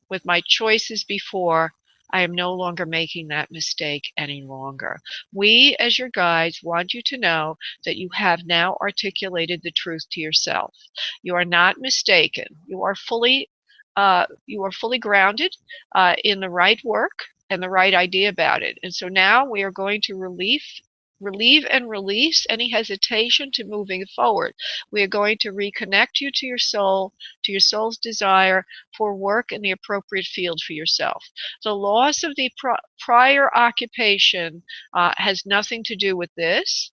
with my choices before. I am no longer making that mistake any longer. We, as your guides, want you to know that you have now articulated the truth to yourself. You are not mistaken. You are fully grounded in the right work and the right idea about it. And so now we are going to relieve and release any hesitation to moving forward. We are going to reconnect you to your soul's desire for work in the appropriate field for yourself. The loss of the prior occupation has nothing to do with this.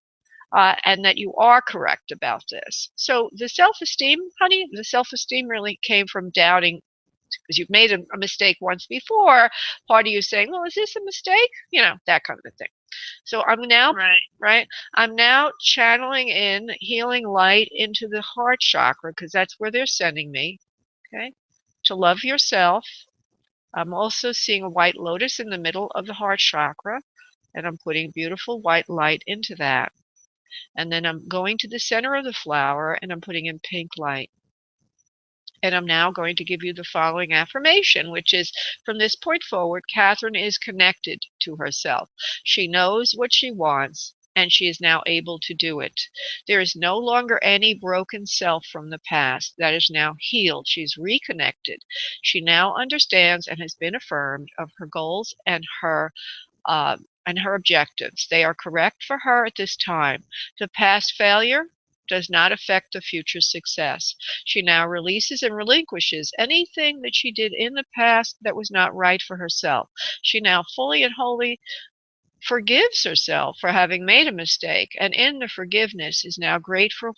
And that you are correct about this. So the self-esteem, honey, the self-esteem really came from doubting, because you've made a mistake once before. Part of you saying, well, is this a mistake? You know, that kind of a thing. So I'm now, I'm now channeling in healing light into the heart chakra, because that's where they're sending me, okay, to love yourself. I'm also seeing a white lotus in the middle of the heart chakra, and I'm putting beautiful white light into that. And then I'm going to the center of the flower, and I'm putting in pink light. And I'm now going to give you the following affirmation, which is, from this point forward, Catherine is connected to herself. She knows what she wants, and she is now able to do it. There is no longer any broken self from the past that is now healed. She's reconnected. She now understands and has been affirmed of her goals and her objectives. They are correct for her at this time. The past failure does not affect the future success. She now releases and relinquishes anything that she did in the past that was not right for herself. She now fully and wholly forgives herself for having made a mistake, and in the forgiveness is now grateful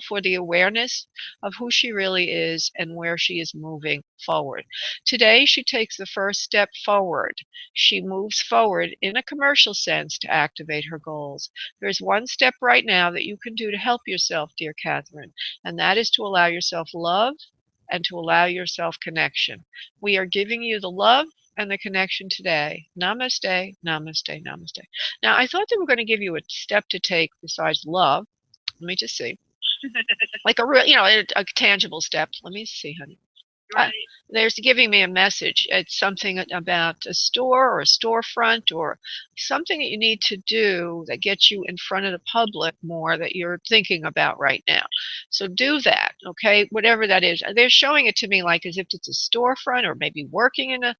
for the awareness of who she really is and where she is moving forward. Today, she takes the first step forward. She moves forward in a commercial sense to activate her goals. There's one step right now that you can do to help yourself, dear Catherine, and that is to allow yourself love and to allow yourself connection. We are giving you the love and the connection today. Namaste, namaste, namaste. Now, I thought they were going to give you a step to take besides love. Let me just see. Like a real, a tangible step. Let me see, honey. Right. There's giving me a message. It's something about a store or a storefront or something that you need to do that gets you in front of the public more that you're thinking about right now. So do that, okay? Whatever that is. They're showing it to me like as if it's a storefront or maybe working in a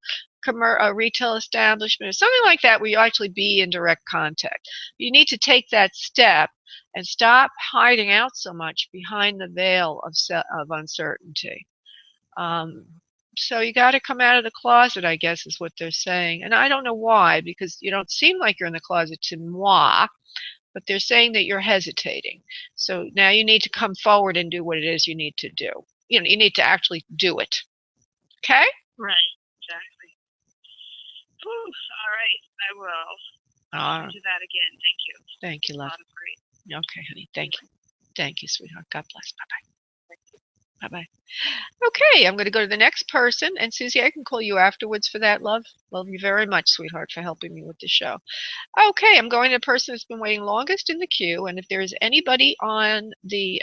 retail establishment or something like that where you actually be in direct contact. You need to take that step and stop hiding out so much behind the veil of uncertainty. So you got to come out of the closet, I guess, is what they're saying. And I don't know why, because you don't seem like you're in the closet to moi, but they're saying that you're hesitating. So now you need to come forward and do what it is you need to do. You know, you need to actually do it. Okay? Right. Exactly. Whew, all right. I will do that again. Thank you. Thank you, love. That was great. Okay, honey. Thank you. Thank you, sweetheart. God bless. Bye-bye. Bye-bye. Okay, I'm going to go to the next person. And Susie, I can call you afterwards for that, love. Love you very much, sweetheart, for helping me with the show. Okay, I'm going to the person that's been waiting longest in the queue. And if there's anybody on the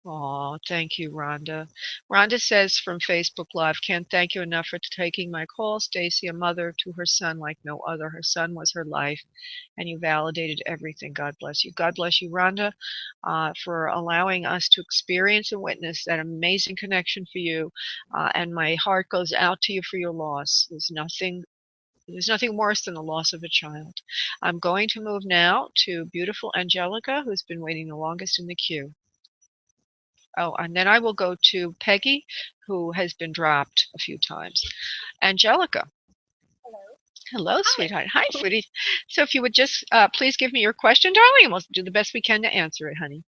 oh, thank you, Rhonda. Rhonda says from Facebook Live, can't thank you enough for taking my call. Stacy, a mother to her son like no other. Her son was her life, and you validated everything. God bless you. God bless you, Rhonda, for allowing us to experience and witness that amazing connection for you. And my heart goes out to you for your loss. There's nothing worse than the loss of a child. I'm going to move now to beautiful Angelica, who's been waiting the longest in the queue. Oh, and then I will go to Peggy, who has been dropped a few times. Angelica. Hello. Hello, sweetheart. Hi, sweetie. So if you would just please give me your question, darling, and we'll do the best we can to answer it, honey.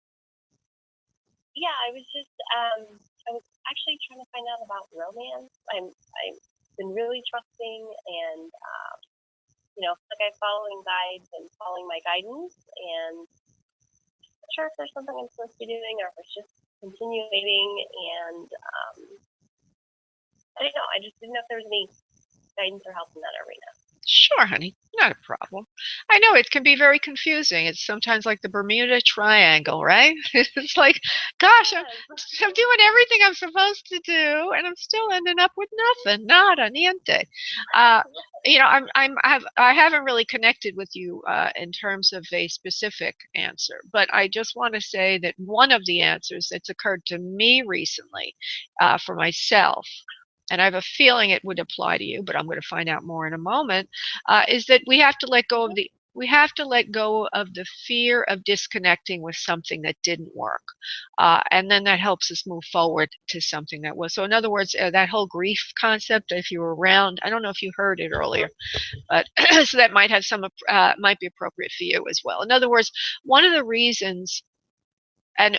Yeah, I was actually trying to find out about romance. I've been really trusting and, like I'm following guides and following my guidance, and I'm not sure if there's something I'm supposed to be doing or if it's just continue waiting, and I don't know. I just didn't know if there was any guidance or help in that arena. Sure, honey. Not a problem. I know it can be very confusing. It's sometimes like the Bermuda Triangle, right? It's like, gosh, I'm doing everything I'm supposed to do, and I'm still ending up with nothing. Nada, niente. I haven't really connected with you in terms of a specific answer, but I just want to say that one of the answers that's occurred to me recently for myself, and I have a feeling it would apply to you, but I'm going to find out more in a moment, is that we have to let go of the fear of disconnecting with something that didn't work. And then that helps us move forward to something that was. So in other words, that whole grief concept, if you were around, I don't know if you heard it earlier, but so that might have might be appropriate for you as well. In other words, one of the reasons, and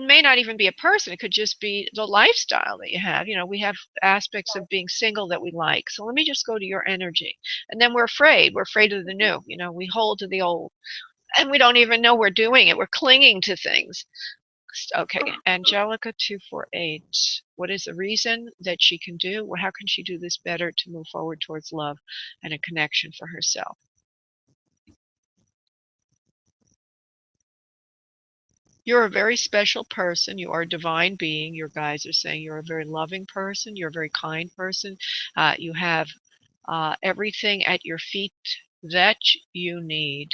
may not even be a person, it could just be the lifestyle that you have. We have aspects of being single that we like. So let me just go to your energy. And then we're afraid of the new. We hold to the old, and we don't even know we're doing it. We're clinging to things. Okay, Angelica 248. What is the reason that she can do? Well, how can she do this better to move forward towards love and a connection for herself? You're a very special person. You are a divine being. Your guides are saying you're a very loving person. You're a very kind person. You have everything at your feet that you need.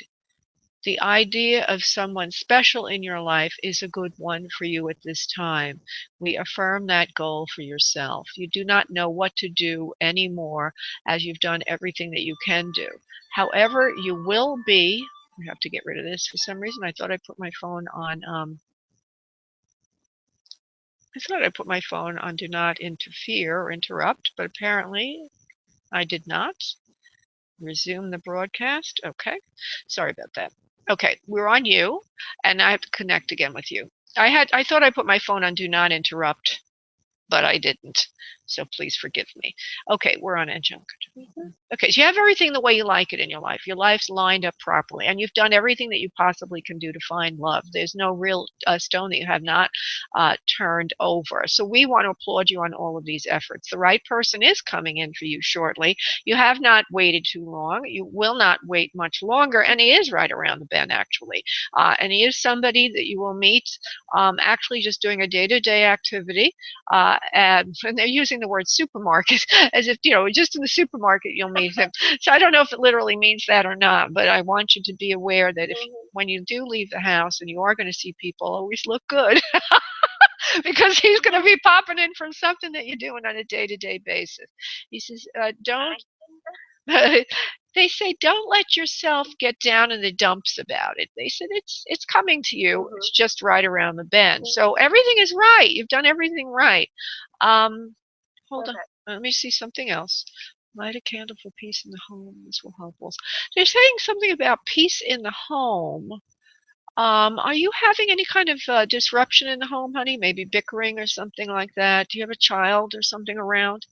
The idea of someone special in your life is a good one for you at this time. We affirm that goal for yourself. You do not know what to do anymore, as you've done everything that you can do. However, you will be. I have to get rid of this for some reason. I thought I put my phone on. Do not interfere or interrupt, but apparently I did not. Resume the broadcast. Okay, sorry about that. Okay, we're on you, and I have to connect again with you. I thought I put my phone on do not interrupt, but I didn't. So please forgive me. Okay, we're on Angelica. Okay, so you have everything the way you like it in your life. Your life's lined up properly, and you've done everything that you possibly can do to find love. There's no real stone that you have not turned over. So we want to applaud you on all of these efforts. The right person is coming in for you shortly. You have not waited too long. You will not wait much longer, and he is right around the bend, actually. And he is somebody that you will meet actually just doing a day-to-day activity. And they're using the word supermarket as if, just in the supermarket you'll meet him. So I don't know if it literally means that or not, but I want you to be aware that when you do leave the house and you are going to see people, always look good. Because he's going to be popping in from something that you're doing on a day-to-day basis. He says, don't. They say, don't let yourself get down in the dumps about it. They said, it's coming to you. It's just right around the bend. So everything is right. You've done everything right. Hold on. Let me see something else. Light a candle for peace in the home. This will help us. They're saying something about peace in the home. Are you having any kind of disruption in the home, honey? Maybe bickering or something like that? Do you have a child or something around?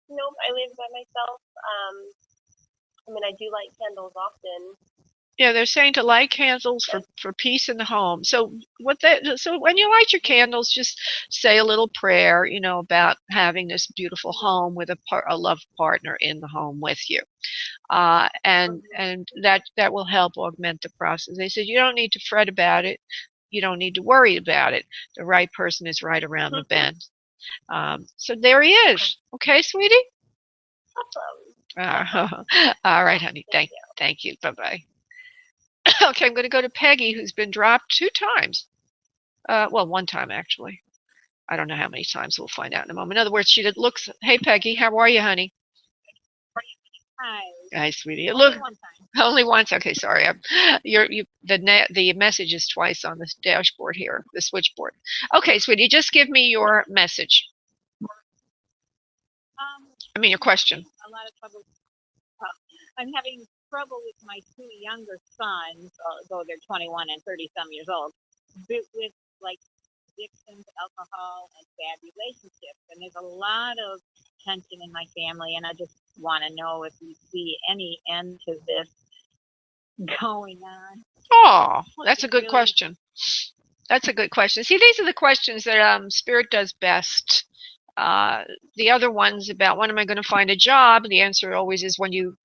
Nope, I live by myself. I do light candles often. Yeah, they're saying to light candles for peace in the home. So so when you light your candles, just say a little prayer, about having this beautiful home with a loved partner in the home with you. And that will help augment the process. They said you don't need to fret about it. You don't need to worry about it. The right person is right around the bend. So there he is. Okay, sweetie? Awesome. All right, honey. Thank you. Bye-bye. Okay, I'm going to go to Peggy, who's been dropped 2 times. Well, 1 time, actually. I don't know how many times. We'll find out in a moment. In other words, she looks, hey, Peggy, how are you, honey? Hi. Hi, sweetie. Only 1 time. Only once. Okay, sorry. The message is twice on this dashboard here, the switchboard. Okay, sweetie, just give me your message. Your question. A lot of trouble. I'm having trouble with my 2 younger sons, though they're 21 and 30-some years old, with like addictions, alcohol, and bad relationships. And there's a lot of tension in my family, and I just want to know if you see any end to this going on. Oh, that's a good question. That's a good question. See, these are the questions that Spirit does best. The other ones about when am I going to find a job, the answer always is when you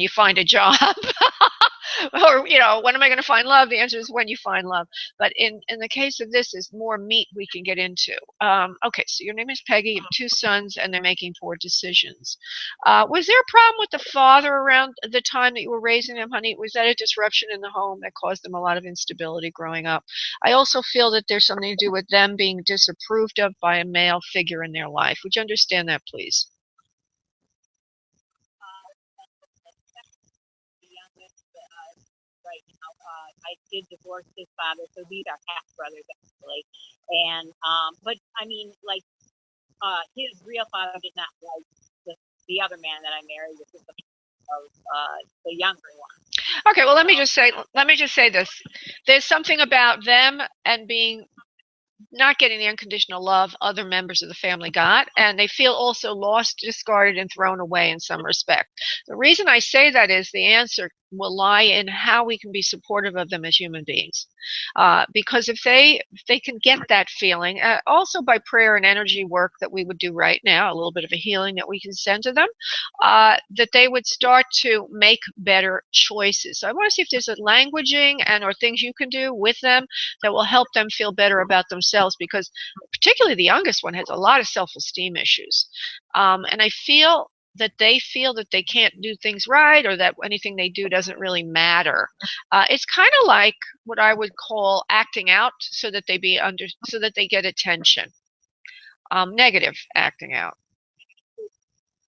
find a job. Or, when am I going to find love? The answer is when you find love. But in the case of this, is more meat we can get into. Okay, so your name is Peggy. You have 2 sons, and they're making poor decisions. Was there a problem with the father around the time that you were raising them, honey? Was that a disruption in the home that caused them a lot of instability growing up? I also feel that there's something to do with them being disapproved of by a male figure in their life. Would you understand that, please? Right now, I did divorce his father, so these are half brothers actually. And his real father did not like the other man that I married, which is the younger one. Okay, well, let me just say this. There's something about them and not getting the unconditional love other members of the family got, and they feel also lost, discarded, and thrown away in some respect. The reason I say that is the answer will lie in how we can be supportive of them as human beings. Because if they can get that feeling, also by prayer and energy work that we would do right now, a little bit of a healing that we can send to them, that they would start to make better choices. So I want to see if there's a languaging or things you can do with them that will help them feel better about themselves, because particularly the youngest one has a lot of self-esteem issues. And I feel that they can't do things right, or that anything they do doesn't really matter. It's kind of like what I would call acting out so that they get attention. Negative acting out.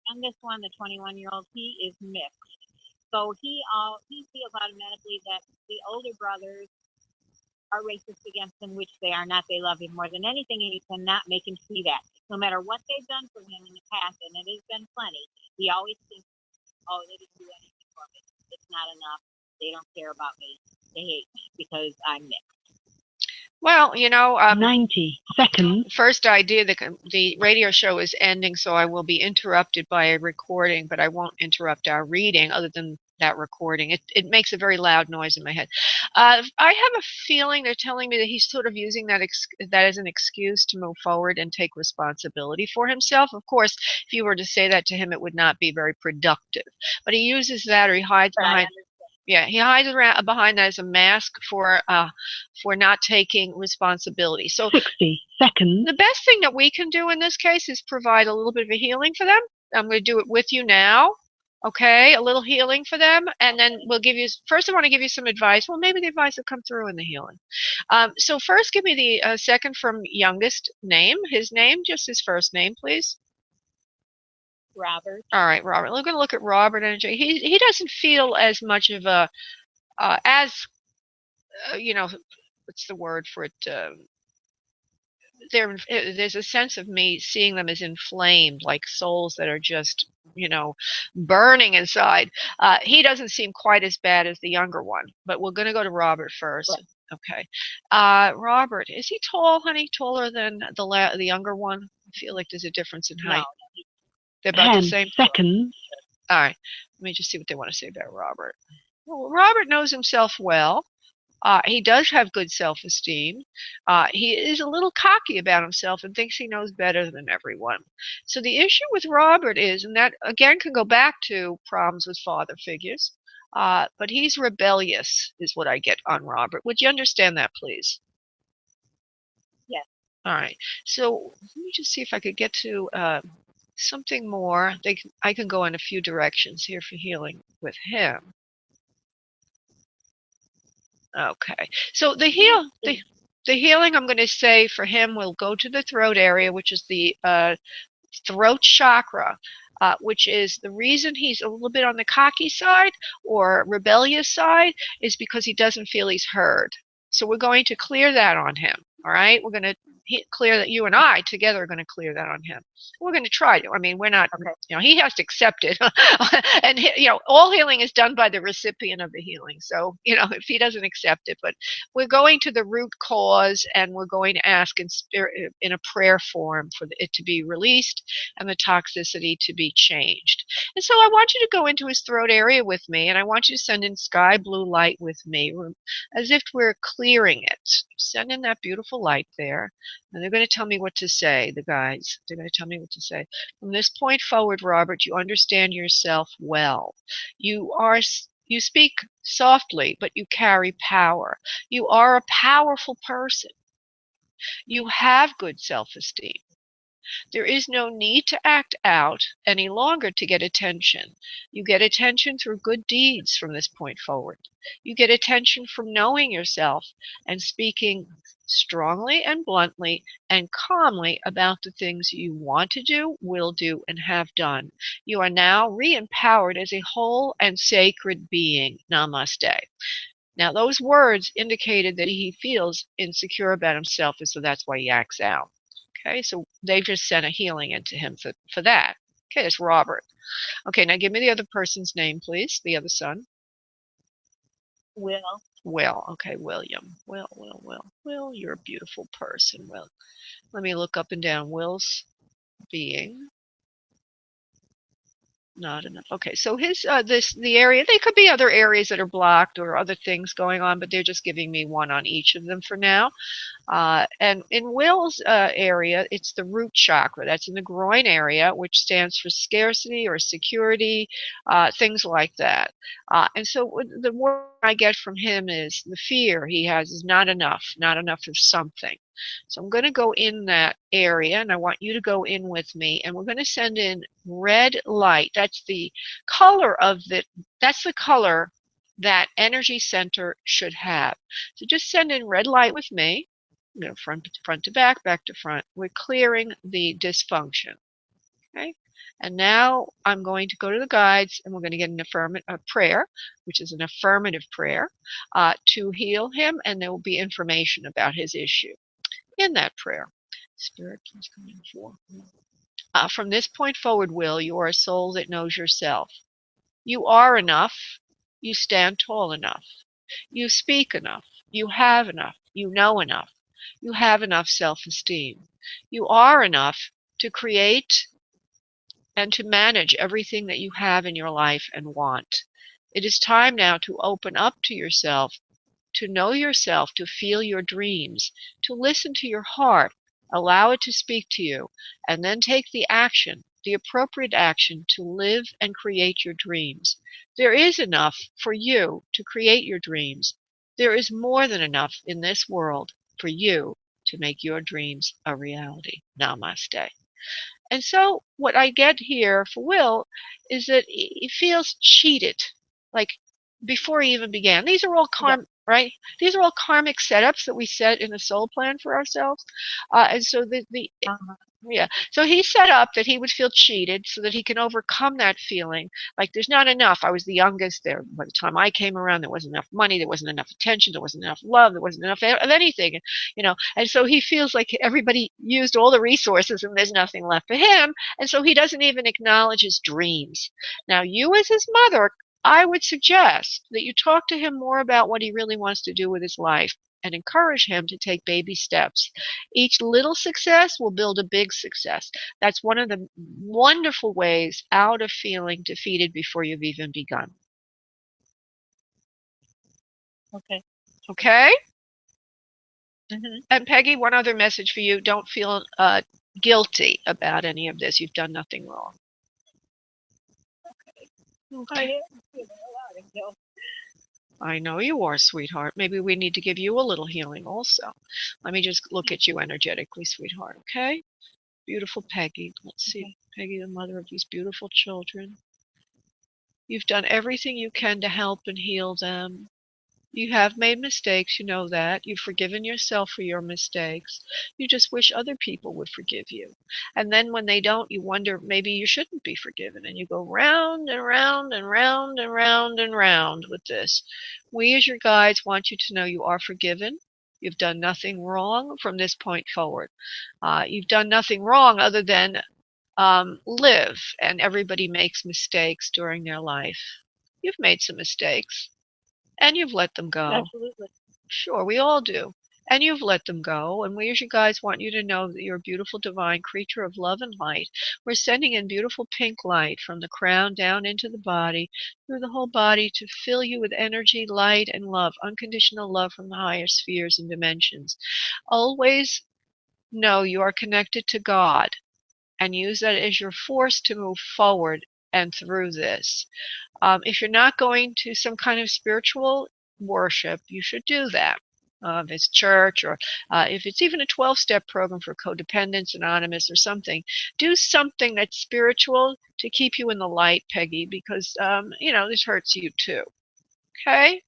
And this one, the 21-year-old, he is mixed. So he feels automatically that the older brothers are racist against him, which they are not. They love him more than anything, and you cannot make him see that. No matter what they've done for him in the past, and it has been plenty, he always thinks, oh, they didn't do anything for me. It's not enough. They don't care about me. They hate me because I'm mixed. Well, 90 seconds. first idea, the radio show is ending, so I will be interrupted by a recording, but I won't interrupt our reading other than that recording. It makes a very loud noise in my head. I have a feeling they're telling me that he's sort of using that as an excuse to move forward and take responsibility for himself. Of course, if you were to say that to him, it would not be very productive. But he uses that, or he hides behind. Yeah, he hides behind that as a mask for not taking responsibility. So 60 seconds. the best thing that we can do in this case is provide a little bit of a healing for them. I'm going to do it with you now. Okay, a little healing for them, and then we'll give you. First, I want to give you some advice. Well, maybe the advice will come through in the healing. So first, give me the second from youngest name. His name, just his first name, please. Robert. All right, Robert. We're going to look at Robert energy. He doesn't feel as much of a what's the word for it? There's a sense of me seeing them as inflamed, like souls that are just burning inside. He doesn't seem quite as bad as the younger one, but we're going to go to Robert first. Right. Okay. Robert, is he tall, honey? Taller than the younger one? I feel like there's a difference in height. No. They're about 10 the same. seconds. All right. Let me just see what they want to say about Robert. Well, Robert knows himself well. He does have good self-esteem. He is a little cocky about himself and thinks he knows better than everyone. So the issue with Robert is, and that again can go back to problems with father figures, but he's rebellious is what I get on Robert. Would you understand that, please? Yes. All right. So let me just see if I could get to something more. I can go in a few directions here for healing with him. Okay, so the healing I'm going to say for him will go to the throat area, which is the throat chakra, which is the reason he's a little bit on the cocky side or rebellious side is because he doesn't feel he's heard. So we're going to clear that on him. All right, we're going to clear that. You and I together are going to clear that on him. We're going to try to. I mean, we're not. Okay. He has to accept it, and all healing is done by the recipient of the healing. So if he doesn't accept it, but we're going to the root cause, and we're going to ask in spirit, in a prayer form, for it to be released and the toxicity to be changed. And so I want you to go into his throat area with me, and I want you to send in sky blue light with me, as if we're clearing it. Send in that beautiful light there. And they're going to tell me what to say, the guides. They're going to tell me what to say. From this point forward, Robert, you understand yourself well. You speak softly, but you carry power. You are a powerful person. You have good self-esteem. There is no need to act out any longer to get attention. You get attention through good deeds from this point forward. You get attention from knowing yourself and speaking strongly and bluntly and calmly about the things you want to do, will do, and have done. You are now re-empowered as a whole and sacred being. Namaste. Now, those words indicated that he feels insecure about himself, and so that's why he acts out. Okay, so they just sent a healing into him for that. Okay, it's Robert. Okay, now give me the other person's name, please. The other son. Will. Will. Okay, William. Will, you're a beautiful person. Will. Let me look up and down Will's being. Not enough. Okay, so his the area, they could be other areas that are blocked or other things going on, but they're just giving me one on each of them for now. And in Will's area, it's the root chakra. That's in the groin area, which stands for scarcity or security, things like that. And so the word I get from him is the fear he has is not enough of something. So I'm going to go in that area, and I want you to go in with me, and we're going to send in red light. That's the color that energy center should have. So just send in red light with me, front to back to front. We're clearing the dysfunction. Okay. And now I'm going to go to the guides, and we're going to get a prayer, which is an affirmative prayer, to heal him, and there will be information about his issue in that prayer. Spirit, please come in for. From this point forward, Will, you are a soul that knows yourself. You are enough. You stand tall enough. You speak enough. You have enough. You know enough. You have enough self-esteem. You are enough to create and to manage everything that you have in your life and want. It is time now to open up to yourself, to know yourself, to feel your dreams, to listen to your heart, allow it to speak to you, and then take the action, the appropriate action to live and create your dreams. There is enough for you to create your dreams. There is more than enough in this world for you to make your dreams a reality. Namaste. And so what I get here for Will is that he feels cheated, like before he even began. These are all right? These are all karmic setups that we set in the soul plan for ourselves. And so yeah, so he set up that he would feel cheated so that he can overcome that feeling like there's not enough. I was the youngest there. By the time I came around, there wasn't enough money, there wasn't enough attention, there wasn't enough love, there wasn't enough of anything, and so he feels like everybody used all the resources and there's nothing left for him, and so he doesn't even acknowledge his dreams. Now, you as his mother, I would suggest that you talk to him more about what he really wants to do with his life and encourage him to take baby steps. Each little success will build a big success. That's one of the wonderful ways out of feeling defeated before you've even begun. Okay. Okay? Mm-hmm. And Peggy, one other message for you. Don't feel guilty about any of this. You've done nothing wrong. I am feeling a lot of guilt. I know you are, sweetheart. Maybe we need to give you a little healing also. Let me just look at you energetically, sweetheart, okay? Beautiful Peggy. Let's see. Peggy, the mother of these beautiful children. You've done everything you can to help and heal them. You have made mistakes, you know that. You've forgiven yourself for your mistakes. You just wish other people would forgive you. And then when they don't, you wonder maybe you shouldn't be forgiven. And you go round and round and round and round and round with this. We as your guides want you to know you are forgiven. You've done nothing wrong from this point forward. You've done nothing wrong other than live. And everybody makes mistakes during their life. You've made some mistakes. And you've let them go. Absolutely. Sure, we all do. And you've let them go. And we as you guys want you to know that you're a beautiful divine creature of love and light. We're sending in beautiful pink light from the crown down into the body, through the whole body to fill you with energy, light, and love, unconditional love from the higher spheres and dimensions. Always know you are connected to God and use that as your force to move forward and through this. If you're not going to some kind of spiritual worship, you should do that. If it's church or if it's even a 12-step program for Codependence Anonymous or something, do something that's spiritual to keep you in the light, Peggy, because, this hurts you too. Okay?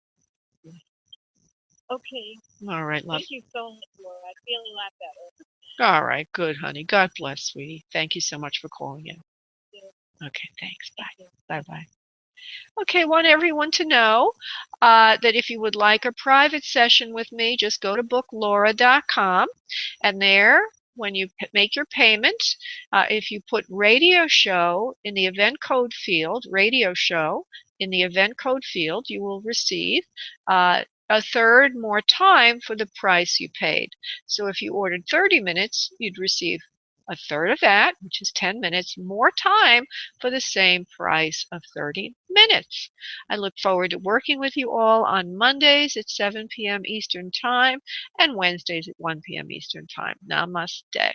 Okay. All right, love. Thank you so much, Laura. I feel a lot better. All right, good, honey. God bless, sweetie. Thank you so much for calling in. Yeah. Okay, thanks. Bye. Thank you. Bye-bye. Okay, want everyone to know that if you would like a private session with me, just go to booklaura.com, and there, when you make your payment, if you put radio show in the event code field, radio show in the event code field, you will receive a third more time for the price you paid. So if you ordered 30 minutes, you'd receive a third of that, which is 10 minutes, more time for the same price of 30 minutes. I look forward to working with you all on Mondays at 7 p.m. Eastern Time and Wednesdays at 1 p.m. Eastern Time. Namaste.